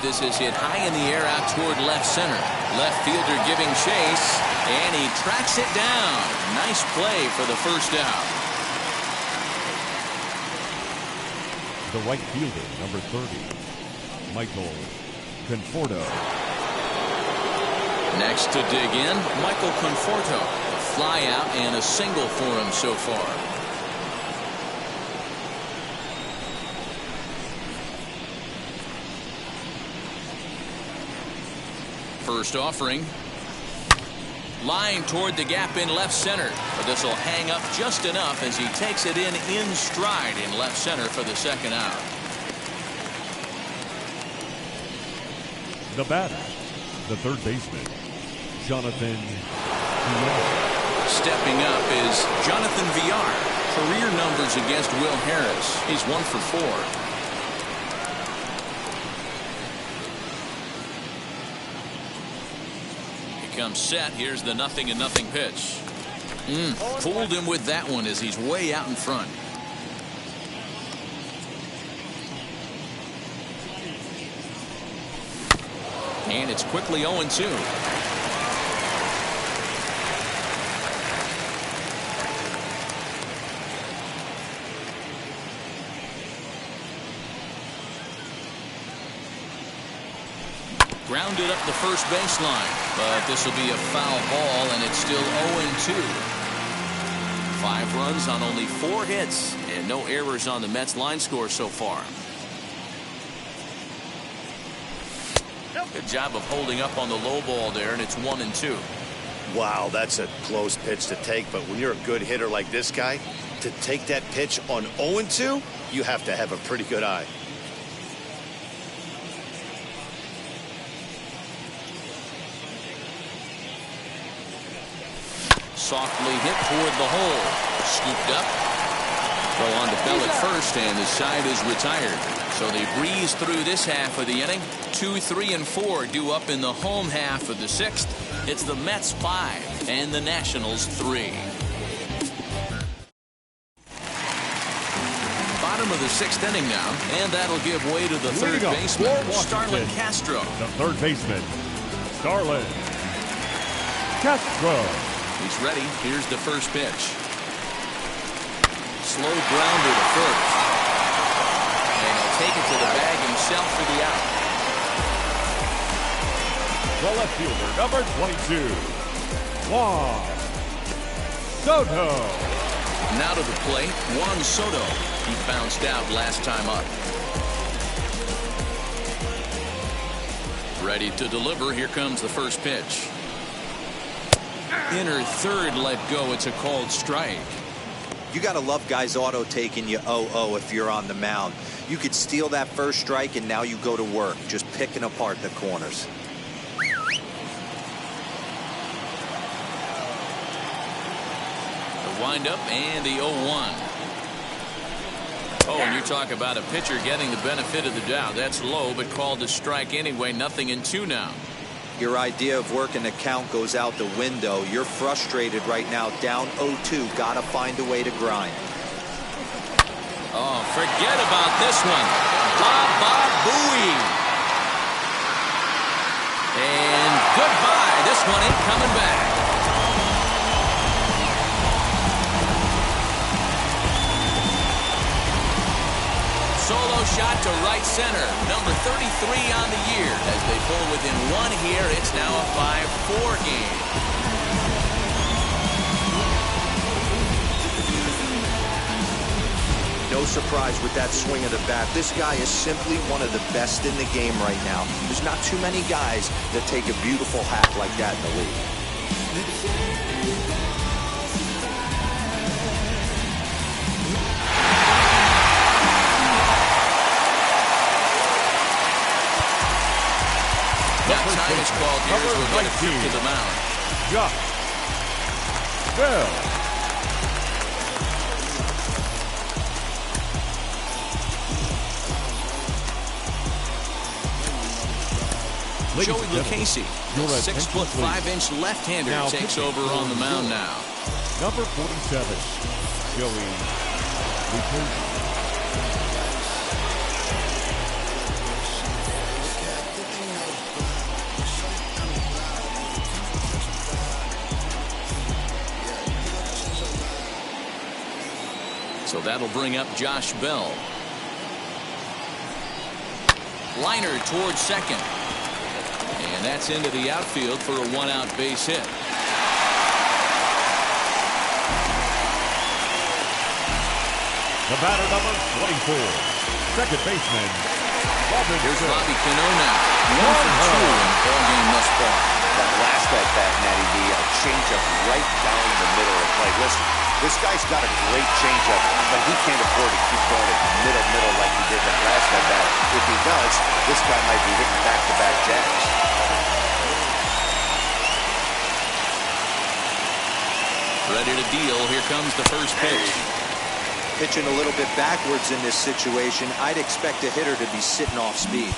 S1: This is hit high in the air out toward left center. Left fielder giving chase, and he tracks it down. Nice play for the first out.
S3: The right fielder, number 30, Michael Conforto.
S1: Next to dig in, Michael Conforto. A fly out and a single for him so far. First offering. Line toward the gap in left center. But this will hang up just enough as he takes it in stride in left center for the second out.
S3: The batter, the third baseman, Jonathan Villar.
S1: Stepping up is Jonathan Villar. Career numbers against Will Harris. He's 1 for 4. Comes set. Here's the 0-0 pitch. Fooled him with that one as he's way out in front. And it's quickly 0-2. Grounded up the first baseline, but this will be a foul ball, and it's still 0-2. 5 runs on only 4 hits, and no errors on the Mets line score so far. Good job of holding up on the low ball there, and it's 1-2.
S2: Wow, that's a close pitch to take, but when you're a good hitter like this guy, to take that pitch on 0-2, you have to have a pretty good eye.
S1: Softly hit toward the hole. Scooped up. Throw on to Bell at first, and the side is retired. So they breeze through this half of the inning. 2, 3, and 4 due up in the home half of the 6th. It's the Mets 5 and the Nationals 3. Bottom of the 6th inning now, and that'll give way to the third baseman, Starlin Castro.
S3: The third baseman, Starlin Castro.
S1: He's ready. Here's the first pitch. Slow grounder to first. And he'll take it to the bag himself for the out.
S3: The left fielder, number 22, Juan Soto.
S1: Now to the plate, Juan Soto. He bounced out last time up. Ready to deliver. Here comes the first pitch. Inner third let go. It's a called strike.
S4: You got to love guys auto taking you 0-0 if you're on the mound. You could steal that first strike, and now you go to work just picking apart the corners.
S1: The windup and the 0-1. Oh, and you talk about a pitcher getting the benefit of the doubt. That's low, but called a strike anyway. 0-2 now.
S4: Your idea of working the count goes out the window. You're frustrated right now, down 0-2. Got to find a way to grind.
S1: Oh, forget about this one. Baba Booey. And goodbye. This one ain't coming back. Solo shot to right center. Number 33 on the year. As they pull within 1 here, it's now a 5-4 game.
S4: No surprise with that swing of the bat. This guy is simply one of the best in the game right now. There's not too many guys that take a beautiful hack like that in the league.
S1: Now time is called here as we're going to trip to the mound.
S3: Josh Bell.
S1: Joey Lucchesi, the 6'5" left-hander, takes over on the mound now.
S3: Number 47, Joey Lucchesi.
S1: So that'll bring up Josh Bell. Liner towards second. And that's into the outfield for a 1-out base hit.
S3: The batter, number 24, second baseman,
S1: Here's Robbie Cano now. 1 for 2 in the ball game thus far.
S2: That last at bat, Matty V, a changeup right down the middle of the plate. Listen, this guy's got a great changeup, but he can't afford to keep going at middle like he did that last at bat. If he does, this guy might be hitting back-to-back jacks.
S1: Ready to deal. Here comes the first pitch.
S4: Pitching a little bit backwards in this situation, I'd expect a hitter to be sitting off speed.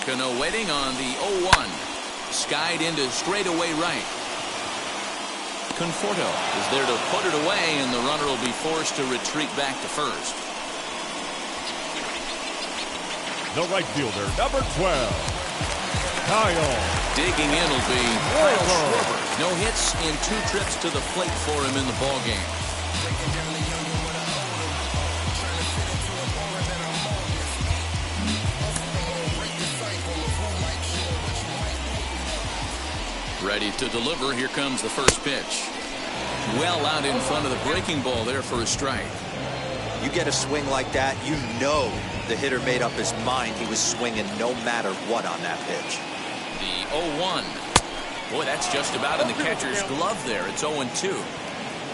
S1: Cano waiting on the 0-1. Skied into straightaway right. Conforto is there to put it away, and the runner will be forced to retreat back to first.
S3: The right fielder, number 12, Kyle.
S1: Digging in will be Kyle Schwarber. No hits in 2 trips to the plate for him in the ball game. Ready to deliver. Here comes the first pitch. Well out in front of the breaking ball there for a strike.
S4: You get a swing like that, you know the hitter made up his mind he was swinging no matter what on that pitch.
S1: The 0-1. Boy, that's just about in the catcher's glove there. It's 0-2.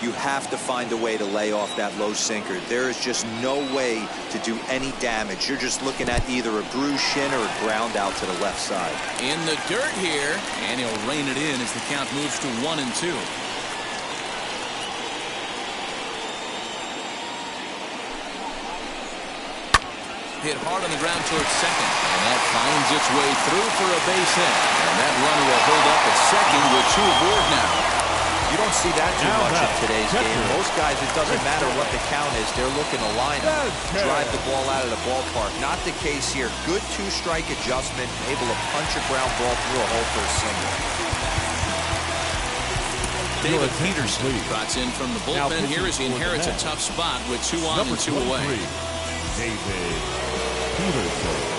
S4: You have to find a way to lay off that low sinker. There is just no way to do any damage. You're just looking at either a bruised shin or a ground out to the left side.
S1: In the dirt here, and he'll rein it in as the count moves to 1-2. Hit hard on the ground towards second, and that finds its way through for a base hit. And that runner will hold up at second with 2 aboard now.
S4: You don't see that too much in today's game. Most guys, it doesn't matter what the count is. They're looking to line up, drive the ball out of the ballpark. Not the case here. Good 2-strike adjustment, able to punch a ground ball through a hole for a single.
S1: David Peterson trots in from the bullpen here as he inherits a tough spot with 2 on and 2 away.
S3: David Peterson.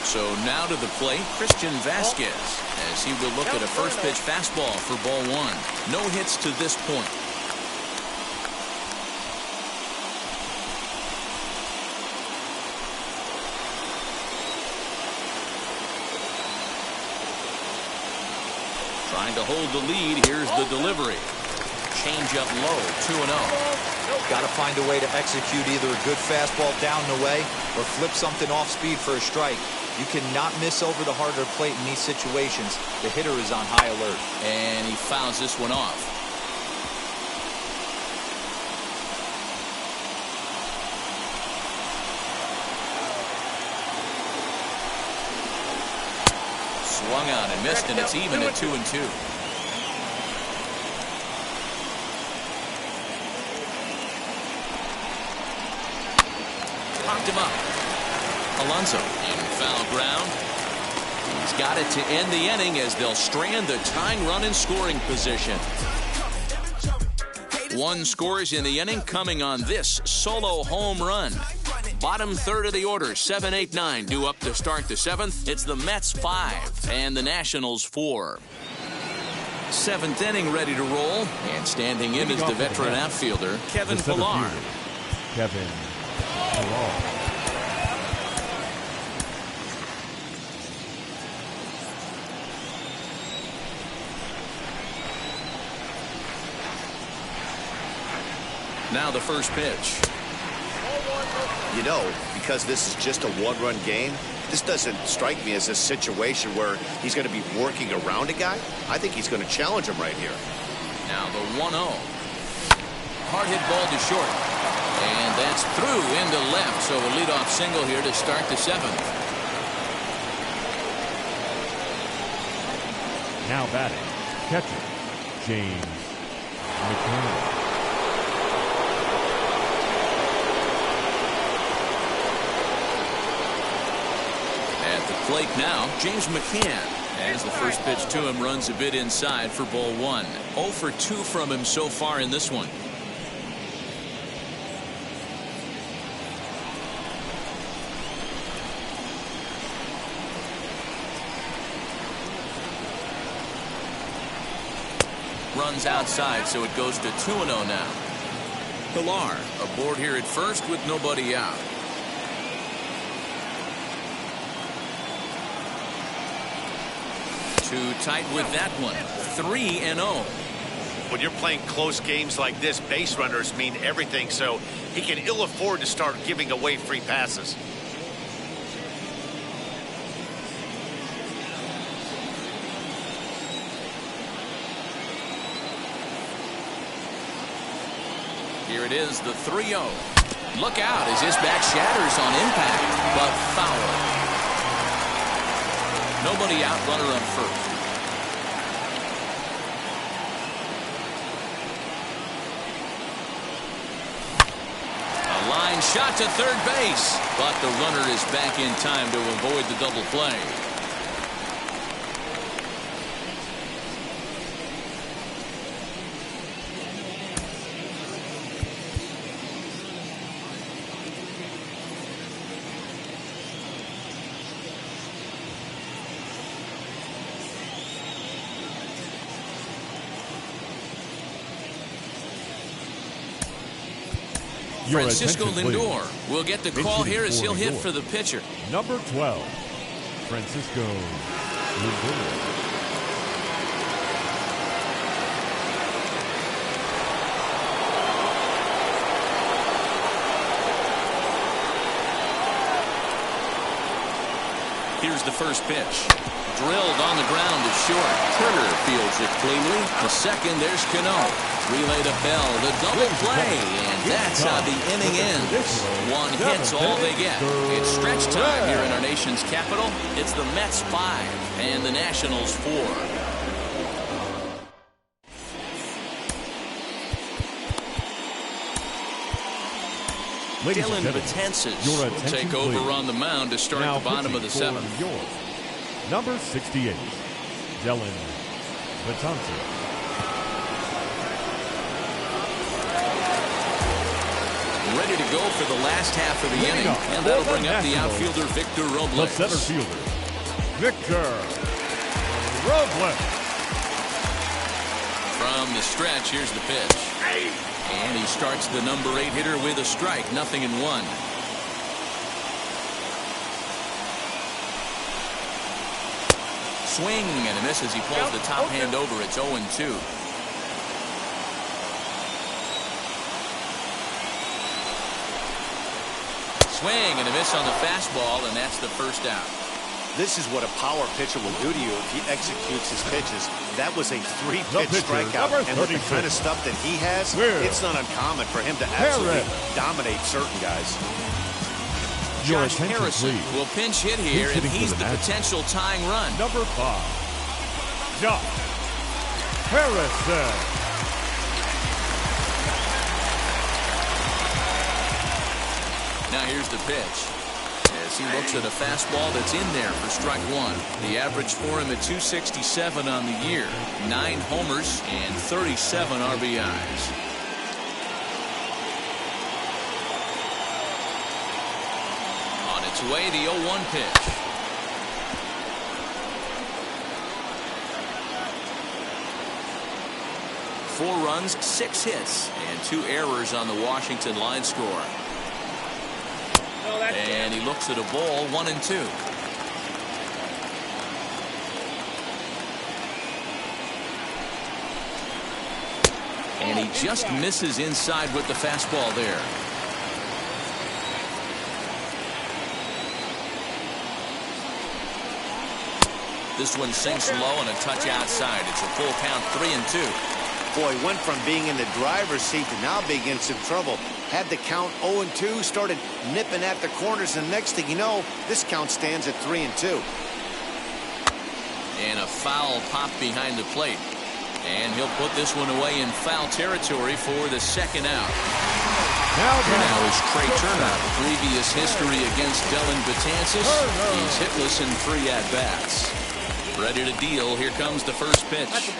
S1: So now to the plate, Christian Vasquez, as he will look at a first pitch fastball for ball 1. No hits to this point. Trying to hold the lead. Here's the delivery. Change up low, 2-0.
S4: Got to find a way to execute either a good fastball down the way or flip something off speed for a strike. You cannot miss over the heart of the plate in these situations. The hitter is on high alert.
S1: And he fouls this one off. Swung on and missed, and it's even at 2-2. Popped him up. Alonso in foul ground. He's got it to end the inning as they'll strand the tying run in scoring position. 1 scores in the inning coming on this solo home run. Bottom third of the order, 7, 8, 9 due up to start the 7th. It's the Mets 5 and the Nationals 4. 7th inning ready to roll, and standing in is the veteran outfielder Kevin Pillar.
S3: Kevin Pillar.
S1: Now the first pitch.
S2: You know, because this is just a 1-run game, this doesn't strike me as a situation where he's going to be working around a guy. I think he's going to challenge him right here.
S1: Now the 1-0. Hard hit ball to short. And that's through into left. So a leadoff single here to start the 7th.
S3: Now batting, catcher, James McCann.
S1: Plate now, James McCann, as the first pitch to him runs a bit inside for ball 1. 0 for 2 from him so far in this one. Runs outside, so it goes to 2-0 now. Pillar aboard here at first with nobody out. Too tight with that one. 3-0.
S2: When you're playing close games like this, base runners mean everything, so he can ill afford to start giving away free passes.
S1: Here it is, the 3-0. Look out as this bat shatters on impact, but foul. Nobody out, runner on first. A line shot to third base, but the runner is back in time to avoid the double play. Francisco Lindor will get the call here as he'll hit for the pitcher.
S3: Number 12, Francisco Lindor.
S1: Here's the first pitch. Drilled on the ground to short. Turner fields it cleanly. The second, there's Cano. Relay to Bell, the double play, and that's how the inning ends. One hit's all they get. It's stretch time here in our nation's capital. It's the Mets 5 and the Nationals 4. Dylan Betances will take over on the mound to start the bottom of the 7th.
S3: Number 68, Dylan Betances.
S1: Ready to go for the last half of the inning, and that'll bring up the outfielder Victor Robles.
S3: The center fielder, Victor Robles.
S1: From the stretch, here's the pitch. And he starts the number 8 hitter with a strike, 0-1. Swing and a miss as he pulls the top hand over. It's 0-2. Swing and a miss on the fastball, and that's the first out.
S2: This is what a power pitcher will do to you if he executes his pitches. That was a 3-pitch strikeout, and with the kind of stuff that he has, it's not uncommon for him to absolutely dominate certain guys.
S1: Josh Harrison will pinch hit here, and he's the potential tying run.
S3: Number 5, Josh Harrison.
S1: Now here's the pitch. As he looks at a fastball that's in there for strike 1. The average for him at 267 on the year. 9 homers and 37 RBIs. On its way, the 0-1 pitch. Four runs, 6 hits, and 2 errors on the Washington line score. And he looks at a ball, 1-2. And he just misses inside with the fastball there. This one sinks low and a touch outside. It's a full count, 3-2.
S2: Boy, went from being in the driver's seat to now being in some trouble. Had the count 0-2, started nipping at the corners, and next thing you know, this count stands at 3-2.
S1: And a foul pop behind the plate. And he'll put this one away in foul territory for the second out. Now is Trey Turner. Previous history against Dylan Betances. He's hitless in 3 at-bats. Ready to deal. Here comes the first pitch.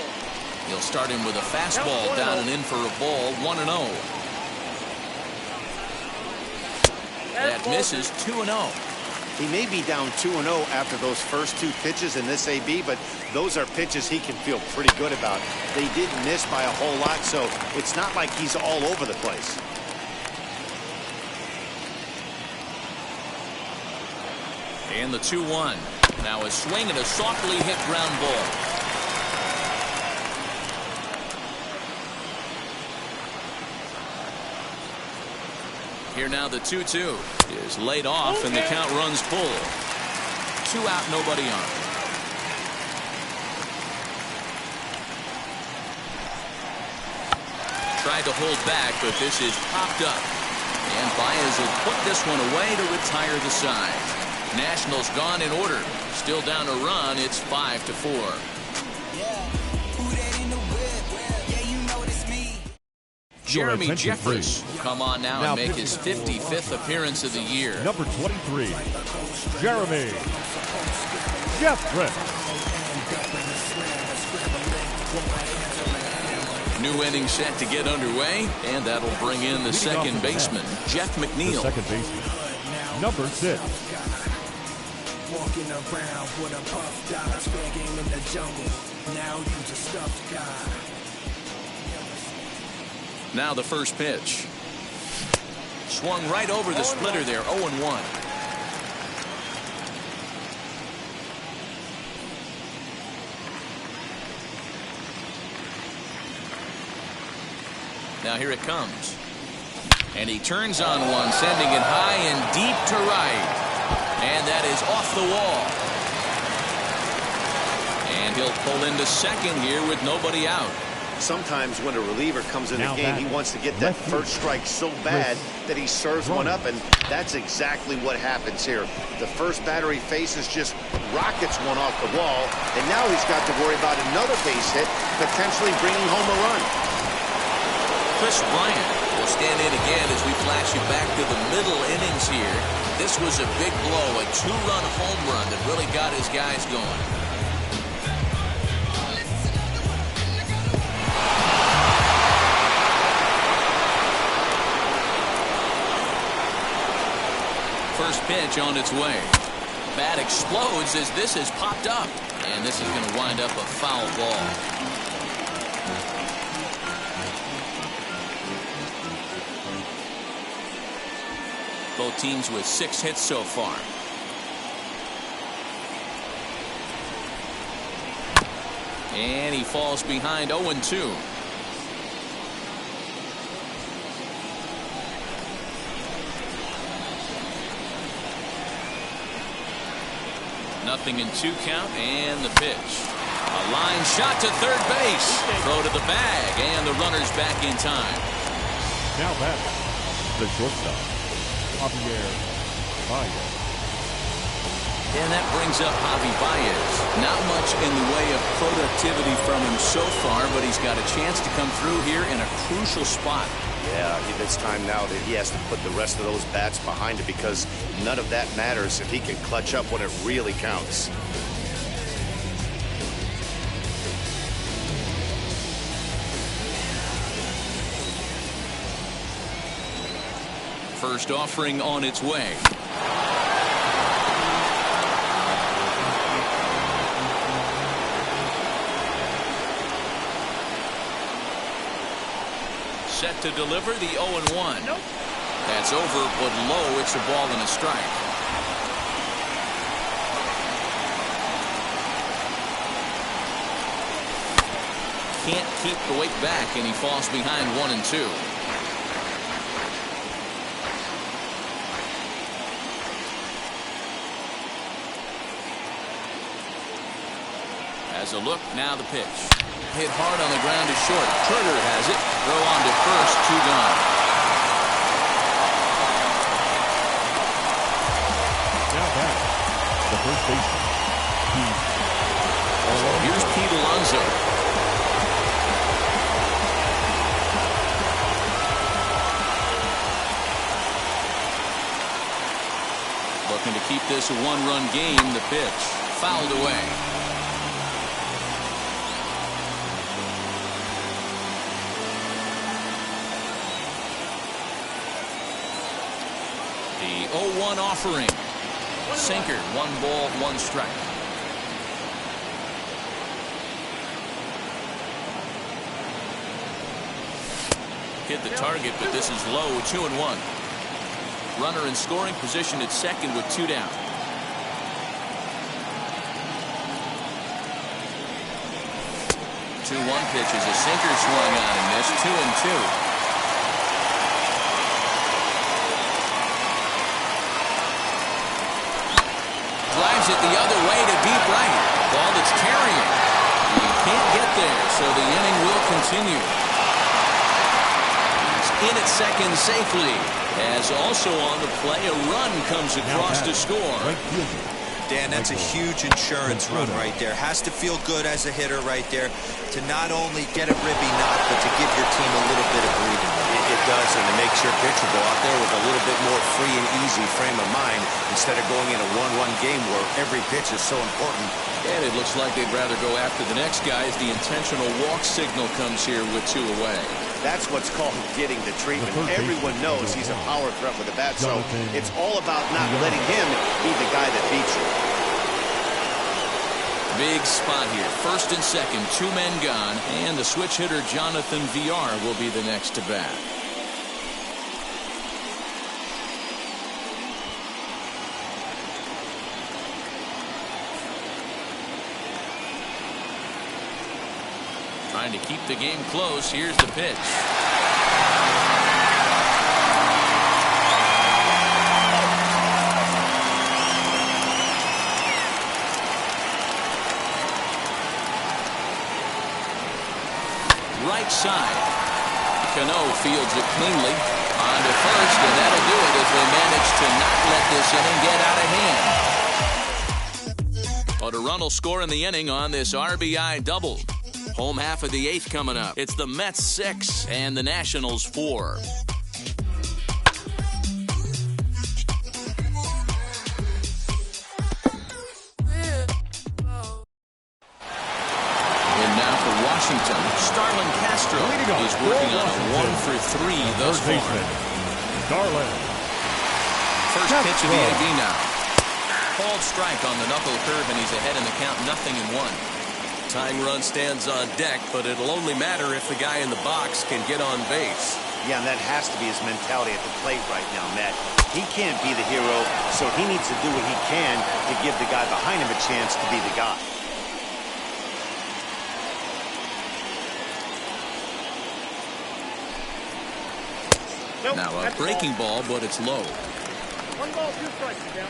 S1: He'll start him with a fastball down and in for a ball, 1-0. That misses, 2-0.
S2: He may be down 2-0 after those first 2 pitches in this AB, but those are pitches he can feel pretty good about. They didn't miss by a whole lot, so it's not like he's all over the place.
S1: And the 2-1. Now a swing and a softly hit ground ball. Here now the 2-2 is laid off, and the count runs full. 2 out, nobody on. Tried to hold back, but this is popped up. And Baez will put this one away to retire the side. Nationals gone in order. Still down a run. It's 5-4. Jeremy
S3: attention,
S1: Jeffress
S3: please.
S1: will come on now and make his 55th appearance of the year.
S3: Number 23, Jeremy Jeffress.
S1: New inning set to get underway, and that'll bring in the second baseman, Jeff
S3: The
S1: McNeil.
S3: second baseman, number 6.
S7: Walking around with a puff dollars, fair game in the jungle. Now you's a stuffed guy.
S1: Now the first pitch. Swung right over the splitter there, 0-1. Now here it comes. And he turns on one, sending it high and deep to right. And that is off the wall. And he'll pull into second here with nobody out.
S2: Sometimes when a reliever comes in the game, he wants to get that first strike so bad that he serves one up, and that's exactly what happens here. The first batter he faces just rockets one off the wall, and now he's got to worry about another base hit, potentially bringing home a run.
S1: Chris Bryant will stand in again as we flash you back to the middle innings here. This was a big blow, a two-run home run that really got his guys going. First pitch on its way. Bat explodes as this is popped up. And this is going to wind up a foul ball. Both teams with 6 hits so far. And he falls behind 0-2. Nothing in 2 count, and the pitch. A line shot to third base. Throw to the bag, and the runner's back in time.
S3: Now back, the shortstop, Javier Baez.
S1: And that brings up Javi Baez. Not much in the way of productivity from him so far, but he's got a chance to come through here in a crucial spot.
S2: Yeah, it's time now that he has to put the rest of those bats behind it, because none of that matters if he can clutch up when it really counts.
S1: First offering on its way. Set to deliver the 0-1.
S5: Nope.
S1: That's over, but low. It's a ball and a strike. Can't keep the weight back, and he falls behind 1-2. As a look, now the pitch. Hit hard on the ground to short. Turner has it. Throw on to first, 2 gone.
S3: Now back, the first baseman,
S1: So here's Pete Alonso. Looking to keep this a 1-run game. The pitch fouled away. The 0-1 offering. Sinker, 1 ball, 1 strike. Hit the target, but this is low, 2-1. Runner in scoring position at second with 2 down. Two-one pitch is a sinker swung on and missed, 2-2. Drives it the other way to deep right. Ball that's carrying. He can't get there, so the inning will continue. He's in at second safely. As also on the play, a run comes across to score.
S3: right fielder.
S4: Dan, that's a huge insurance run right there. Has to feel good as a hitter right there to not only get a ribby knock, but to give your team a little bit of breathing room.
S2: does, and it makes your pitcher go out there with a little bit more free and easy frame of mind instead of going in a one-run game where every pitch is so important.
S1: And it looks like they'd rather go after the next guy as the intentional walk signal comes here with 2 away.
S2: That's what's called getting the treatment. Everyone knows he's a power threat with a bat, so it's all about not letting him be the guy that beats you.
S1: Big spot here. First and second, 2 men gone, and the switch hitter Jonathan VR will be the next to bat. Trying to keep the game close. Here's the pitch. Right side. Cano fields it cleanly. On to first, and that'll do it as they manage to not let this inning get out of hand. But a run will score in the inning on this RBI double. Home half of the 8th coming up. It's the Mets 6 and the Nationals 4. Washington, Starlin Castro is working on a 1-for-3 thus far. First pitch of the AB now. Called strike on the knuckle curve, and he's ahead in the count, 0-1. Tying run stands on deck, but it'll only matter if the guy in the box can get on base.
S2: Yeah, and that has to be his mentality at the plate right now, Matt. He can't be the hero, so he needs to do what he can to give the guy behind him a chance to be the guy.
S1: Now a breaking ball, but it's low.
S5: 1 ball, 2 strikes, down.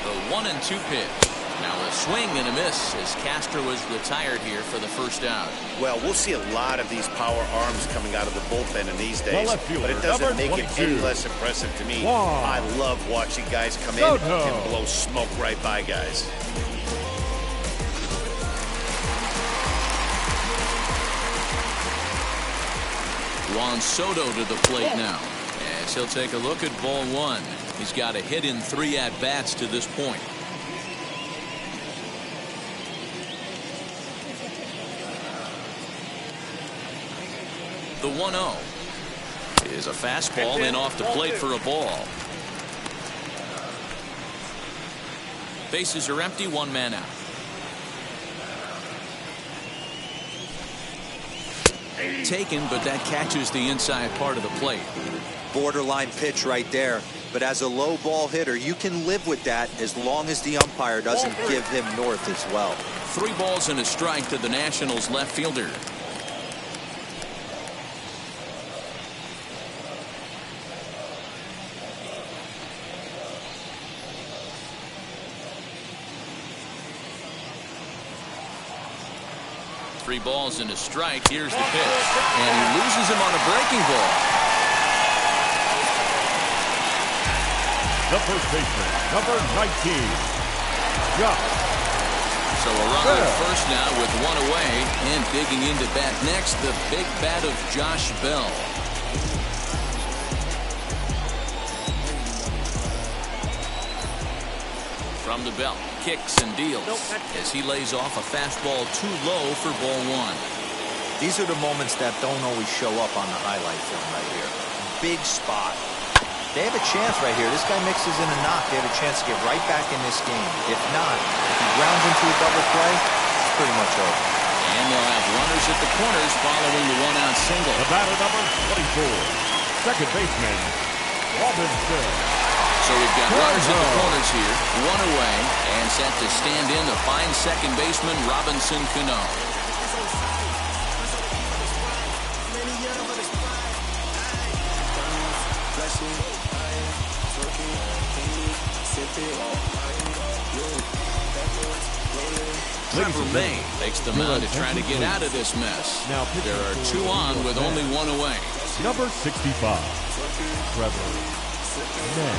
S1: The 1-2 pitch. Now a swing and a miss as Castro is retired here for the first out.
S2: Well, we'll see a lot of these power arms coming out of the bullpen in these days, but it doesn't make it any less impressive to me. I love watching guys come in and blow smoke right by guys.
S1: Juan Soto to the plate now, as he'll take a look at ball 1. He's got a hit in 3 at-bats to this point. The 1-0 is a fastball in off the plate for a ball. Bases are empty, 1 man out. Taken, but that catches the inside part of the plate.
S4: Borderline pitch right there. But as a low ball hitter, you can live with that as long as the umpire doesn't give him north as well.
S1: 3 balls and a strike to the Nationals left fielder. Three balls and a strike. Here's the pitch. And he loses him on a breaking ball.
S3: The first baseman, number 19, Josh.
S1: So a runner at first now with 1 away. And digging into bat next, the big bat of Josh Bell. From the belt, kicks and deals as he lays off a fastball too low for ball 1.
S4: These are the moments that don't always show up on the highlight film right here. Big spot. They have a chance right here. This guy mixes in a knock. They have a chance to get right back in this game. If not, if he grounds into a double play, it's pretty much over.
S1: And they'll have runners at the corners following the 1-out single.
S3: The batter number 24, second baseman, Robinson.
S1: So we've got runners at the corners here, 1 away, and set to stand in the fine second baseman Robinson Cano. Trevor May takes the mound to try to get out of this mess. Now there are 2 on with only 1 away.
S3: Number 65, Trevor May.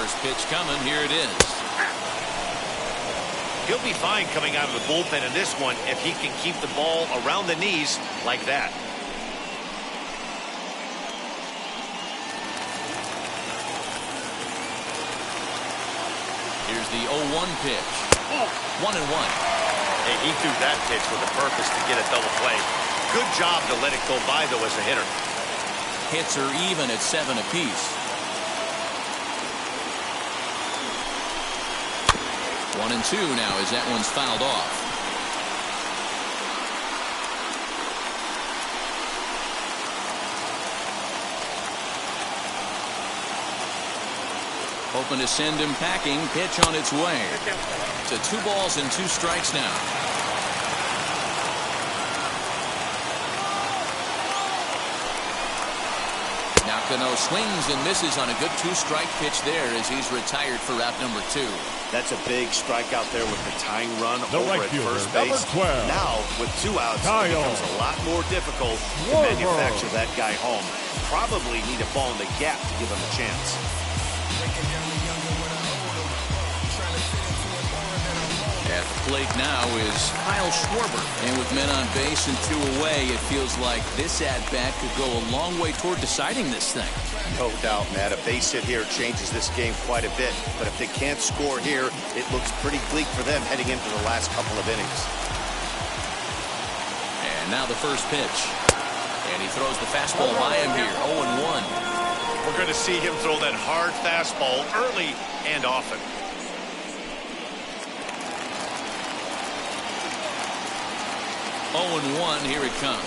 S1: First pitch coming. Here it is.
S2: He'll be fine coming out of the bullpen in this one if he can keep the ball around the knees like that.
S1: Here's the 0-1 pitch. 1-1.
S2: Hey, he threw that pitch with a purpose to get a double play. Good job to let it go by, though, as a hitter.
S1: Hits are even at 7 apiece. 1-2 now as that one's fouled off. Hoping to send him packing. Pitch on its way. To 2 balls and 2 strikes now. Cano swings and misses on a good 2-strike pitch there as he's retired for out number 2.
S2: That's a big strikeout there with the tying run
S3: The
S2: over
S3: right
S2: at
S3: fielder,
S2: first base.
S3: number 12.
S2: Now, with 2 outs,
S3: Kyle
S2: it becomes a lot more difficult to manufacture that guy home. Probably need a ball in the gap to give him a chance.
S1: At the plate now is Kyle Schwarber. And with men on base and 2 away, it feels like this at-bat could go a long way toward deciding this thing.
S2: No doubt, Matt. A base hit here changes this game quite a bit. But if they can't score here, it looks pretty bleak for them heading into the last couple of innings.
S1: And now the first pitch. And he throws the fastball by him here. 0-1.
S2: We're going to see him throw that hard fastball early and often.
S1: 0-1, here it comes.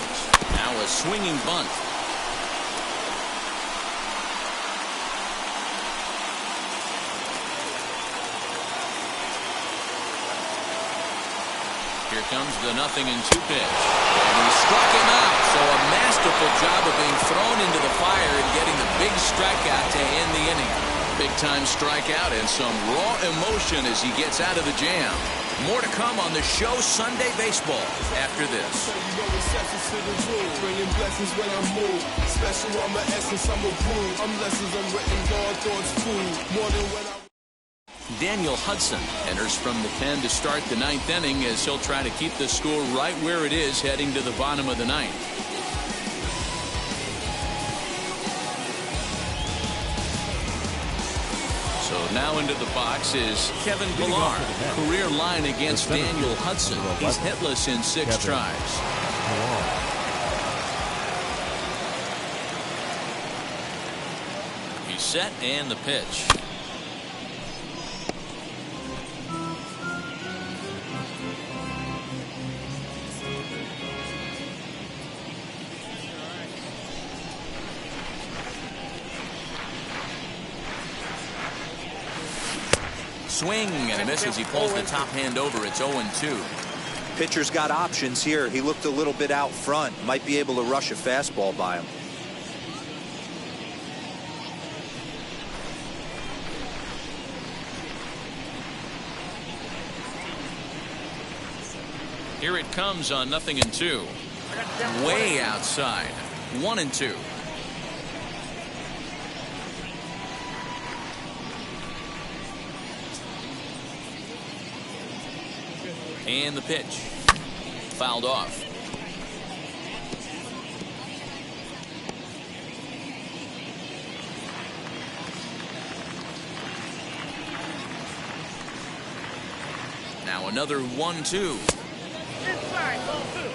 S1: Now a swinging bunt. Here comes the 0-2 pitch. And he struck him out. So a masterful job of being thrown into the fire and getting the big strikeout to end the inning. Big-time strikeout and some raw emotion as he gets out of the jam. More to come on the show Sunday Baseball after this. Daniel Hudson enters from the pen to start the 9th inning as he'll try to keep the score right where it is heading to the bottom of the 9th. So now into the box is Kevin Pillar. Career line against Daniel Hudson. He's hitless in 6 tries. He's set and the pitch. Swing and a miss as he pulls the top hand over. It's 0-2.
S4: Pitcher's got options here. He looked a little bit out front. Might be able to rush a fastball by him.
S1: Here it comes on 0-2. Way outside. 1-2. And the pitch. Fouled off. Now another 1-2.
S5: Inside, 0-2.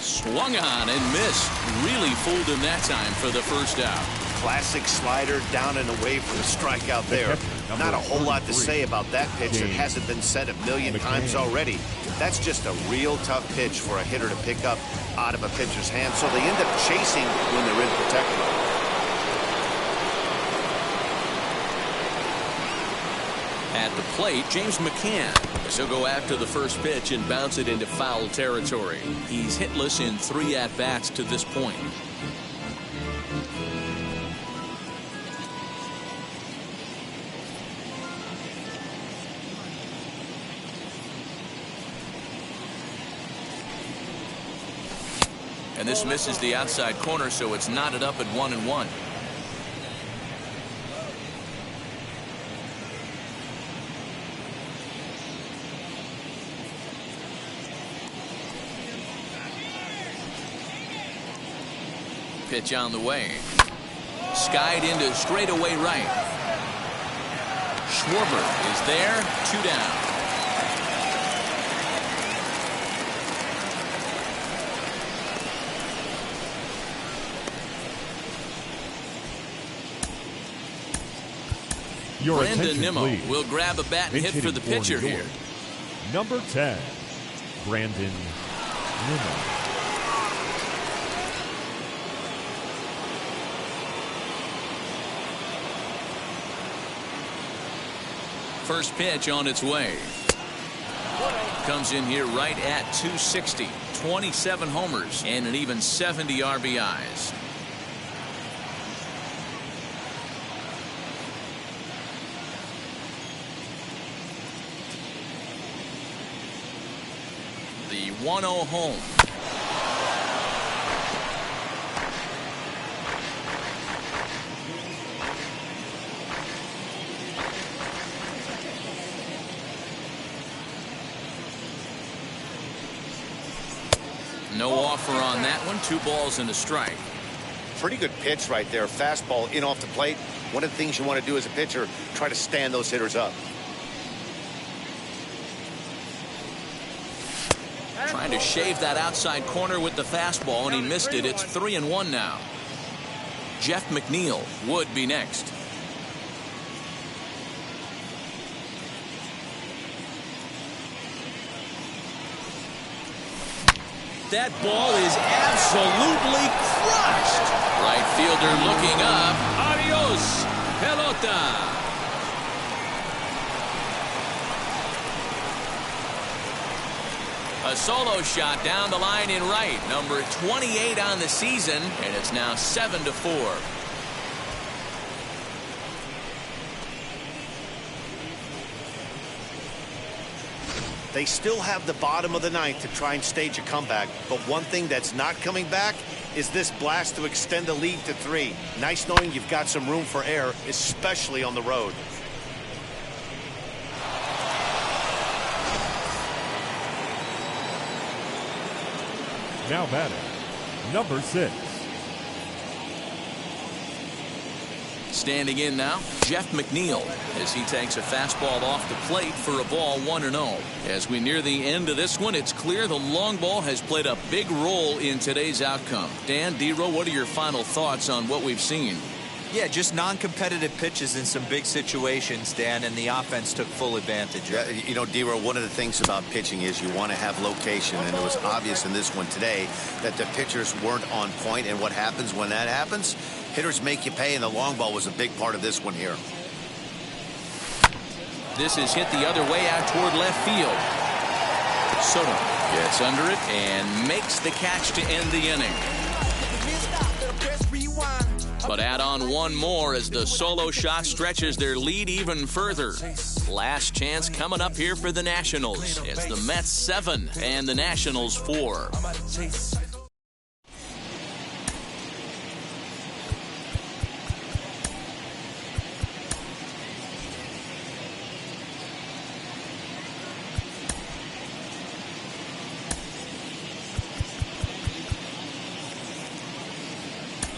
S1: Swung on and missed. Really fooled him that time for the first out.
S2: Classic slider down and away for the strikeout there. Not a whole lot to say about that pitch that hasn't been said a million times already. That's just a real tough pitch for a hitter to pick up out of a pitcher's hand, so they end up chasing when they're in protected mode.
S1: At the plate, James McCann. He'll go after the first pitch and bounce it into foul territory. He's hitless in 3 at-bats to this point. And this misses the outside corner, so it's knotted up at 1-1. Pitch on the way. Skied into straightaway right. Schwarber is there. 2 down. Brandon Nimmo will grab a bat and hit for the pitcher here.
S3: Number 10, Brandon Nimmo.
S1: First pitch on its way. Comes in here right at 260. 27 homers and an even 70 RBIs. The 1-0 home. No offer on that one. 2 balls and a strike.
S2: Pretty good pitch right there. Fastball in off the plate. One of the things you want to do as a pitcher, try to stand those hitters up.
S1: Trying to shave that outside corner with the fastball, and he missed it. It's 3-1 now. Jeff McNeil would be next. That ball is absolutely crushed. Right fielder looking up. Adios, pelota. A solo shot down the line in right. Number 28 on the season, and it's now 7-4.
S2: They still have the bottom of the ninth to try and stage a comeback, but one thing that's not coming back is this blast to extend the lead to 3. Nice knowing you've got some room for error, especially on the road.
S3: Now batting, number 6.
S1: Standing in now, Jeff McNeil, as he takes a fastball off the plate for a ball 1-0. As we near the end of this one, it's clear the long ball has played a big role in today's outcome. Dan, D-Row, what are your final thoughts on what we've seen?
S4: Yeah, just non-competitive pitches in some big situations, Dan, and the offense took full advantage.
S2: Yeah, you know, D-Row, one of the things about pitching is you want to have location, and it was obvious in this one today that the pitchers weren't on point, and what happens when that happens? Hitters make you pay, and the long ball was a big part of this one here.
S1: This is hit the other way out toward left field. Soto gets under it and makes the catch to end the inning. But add on one more as the solo shot stretches their lead even further. Last chance coming up here for the Nationals. It's the Mets 7 and the Nationals 4.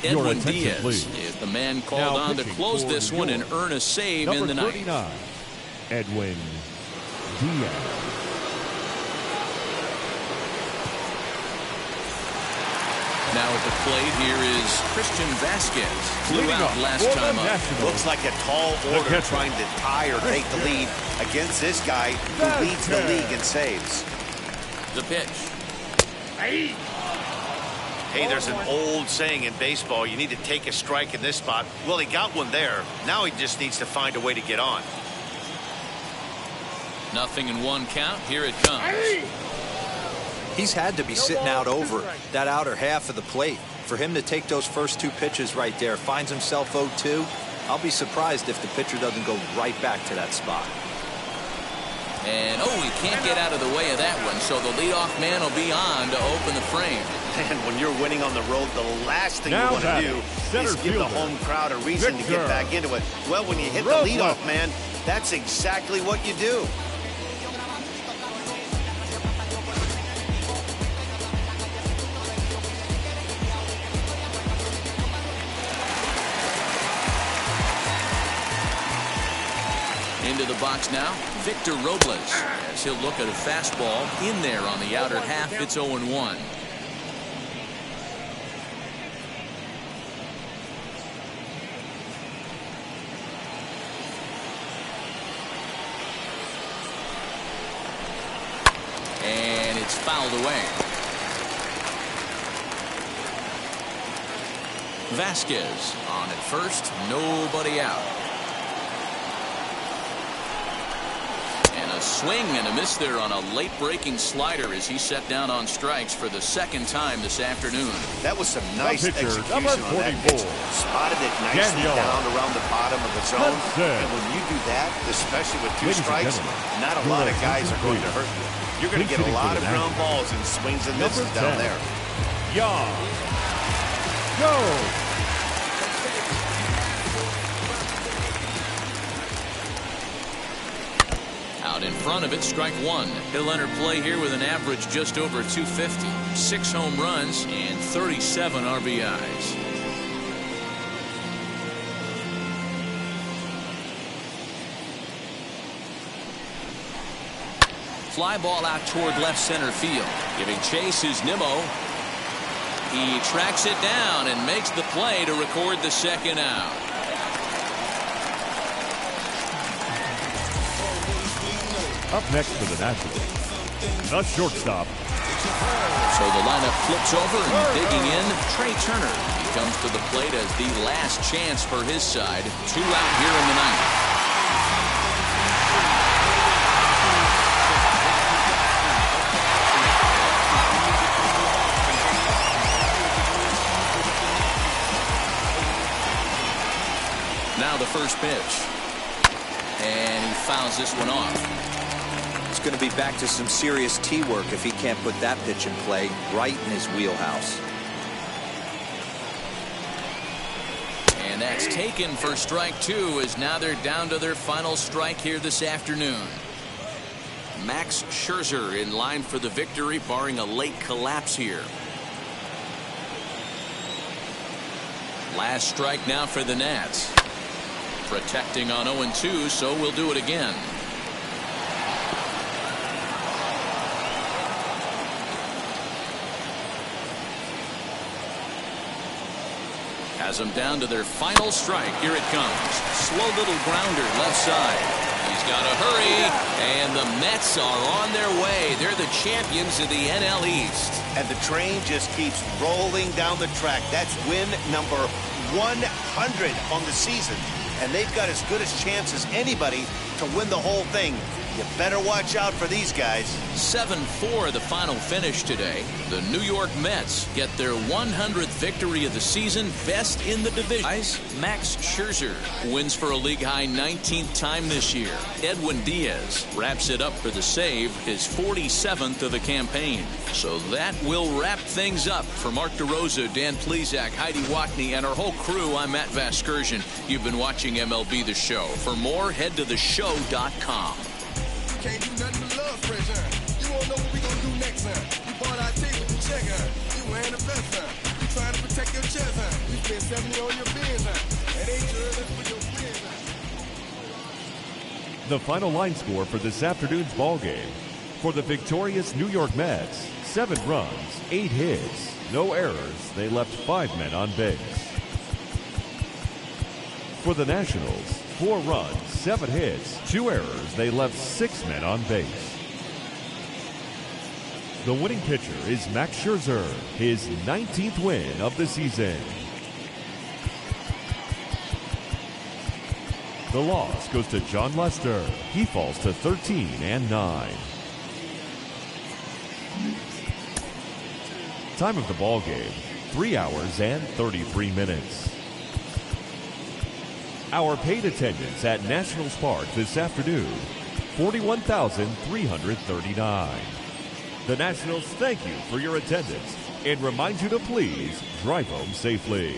S1: Edwin Diaz is the man called on to close this one and earn a save in the
S3: Number
S1: ninth.
S3: 39, Edwin Diaz.
S1: Now at the plate here is Christian Vasquez. Flew out last time up.
S2: Looks like a tall order trying to tie or take the lead against this guy who leads the league in saves.
S1: The pitch.
S2: Hey, there's an old saying in baseball, you need to take a strike in this spot. Well, he got one there. Now he just needs to find a way to get on.
S1: 0-1 count. Here it comes.
S4: He's had to be sitting out over that outer half of the plate. For him to take those first 2 pitches right there, finds himself 0-2. I'll be surprised if the pitcher doesn't go right back to that spot.
S1: And, he can't get out of the way of that one, so the leadoff man will be on to open the frame.
S2: And when you're winning on the road, the last thing you want to do is give the home crowd a reason to get back into it. Well, when you hit the leadoff man, that's exactly what you do.
S1: Into the box now, Victor Robles, as he'll look at a fastball in there on the outer half. It's 0-1. And it's fouled away. Vasquez on at first, nobody out. A swing and a miss there on a late breaking slider as he set down on strikes for the second time this afternoon.
S2: That was some nice execution on that pitch. Spotted it nicely down around the bottom of the zone. And when you do that, especially with two strikes, not a lot of guys are going to hurt you. You're going to get a lot of ground balls and swings and misses down there.
S3: Go!
S1: Out in front of it, strike one. He'll enter play here with an average just over 250, 6 home runs, and 37 RBIs. Fly ball out toward left center field. Giving chase is Nimmo. He tracks it down and makes the play to record the second out.
S3: Up next for the Nationals, the shortstop.
S1: So the lineup flips over and digging in, Trey Turner. He comes to the plate as the last chance for his side. 2 out here in the ninth. Now the first pitch. And he fouls this one off.
S4: It's going to be back to some serious tee work if he can't put that pitch in play right in his wheelhouse.
S1: And that's taken for strike 2, as now they're down to their final strike here this afternoon. Max Scherzer in line for the victory, barring a late collapse here. Last strike now for the Nats. Protecting on 0-2, so we'll do it again. Has them down to their final strike. Here it comes. Slow little grounder left side. He's got to hurry, and the Mets are on their way. They're the champions of the NL East.
S2: And the train just keeps rolling down the track. That's win number 100 on the season. And they've got as good a chance as anybody to win the whole thing. You better watch out for these guys.
S1: 7-4 the final finish today. The New York Mets get their 100th victory of the season, best in the division. Max Scherzer wins for a league-high 19th time this year. Edwin Diaz wraps it up for the save, his 47th of the campaign. So that will wrap things up. For Mark DeRosa, Dan Plesac, Heidi Watney, and our whole crew, I'm Matt Vasgersian. You've been watching MLB The Show. For more, head to theshow.com.
S7: Can't do nothing but love fresh, huh? You won't know what we gonna do next, huh? You bought our tape with the check, huh? You wearing the vest, huh? You trying to protect your chest, huh? You spent 70 on your bins, huh? It ain't sure that's for your friends, huh?
S3: The final line score for this afternoon's ball game. For the victorious New York Mets, 7 runs, 8 hits, no errors. They left 5 men on base. For the Nationals, 4 runs, 7 hits, 2 errors. They left 6 men on base. The winning pitcher is Max Scherzer, his 19th win of the season. The loss goes to John Lester. He falls to 13-9. Time of the ball game, 3 hours and 33 minutes. Our paid attendance at Nationals Park this afternoon, 41,339. The Nationals thank you for your attendance and reminds you to please drive home safely.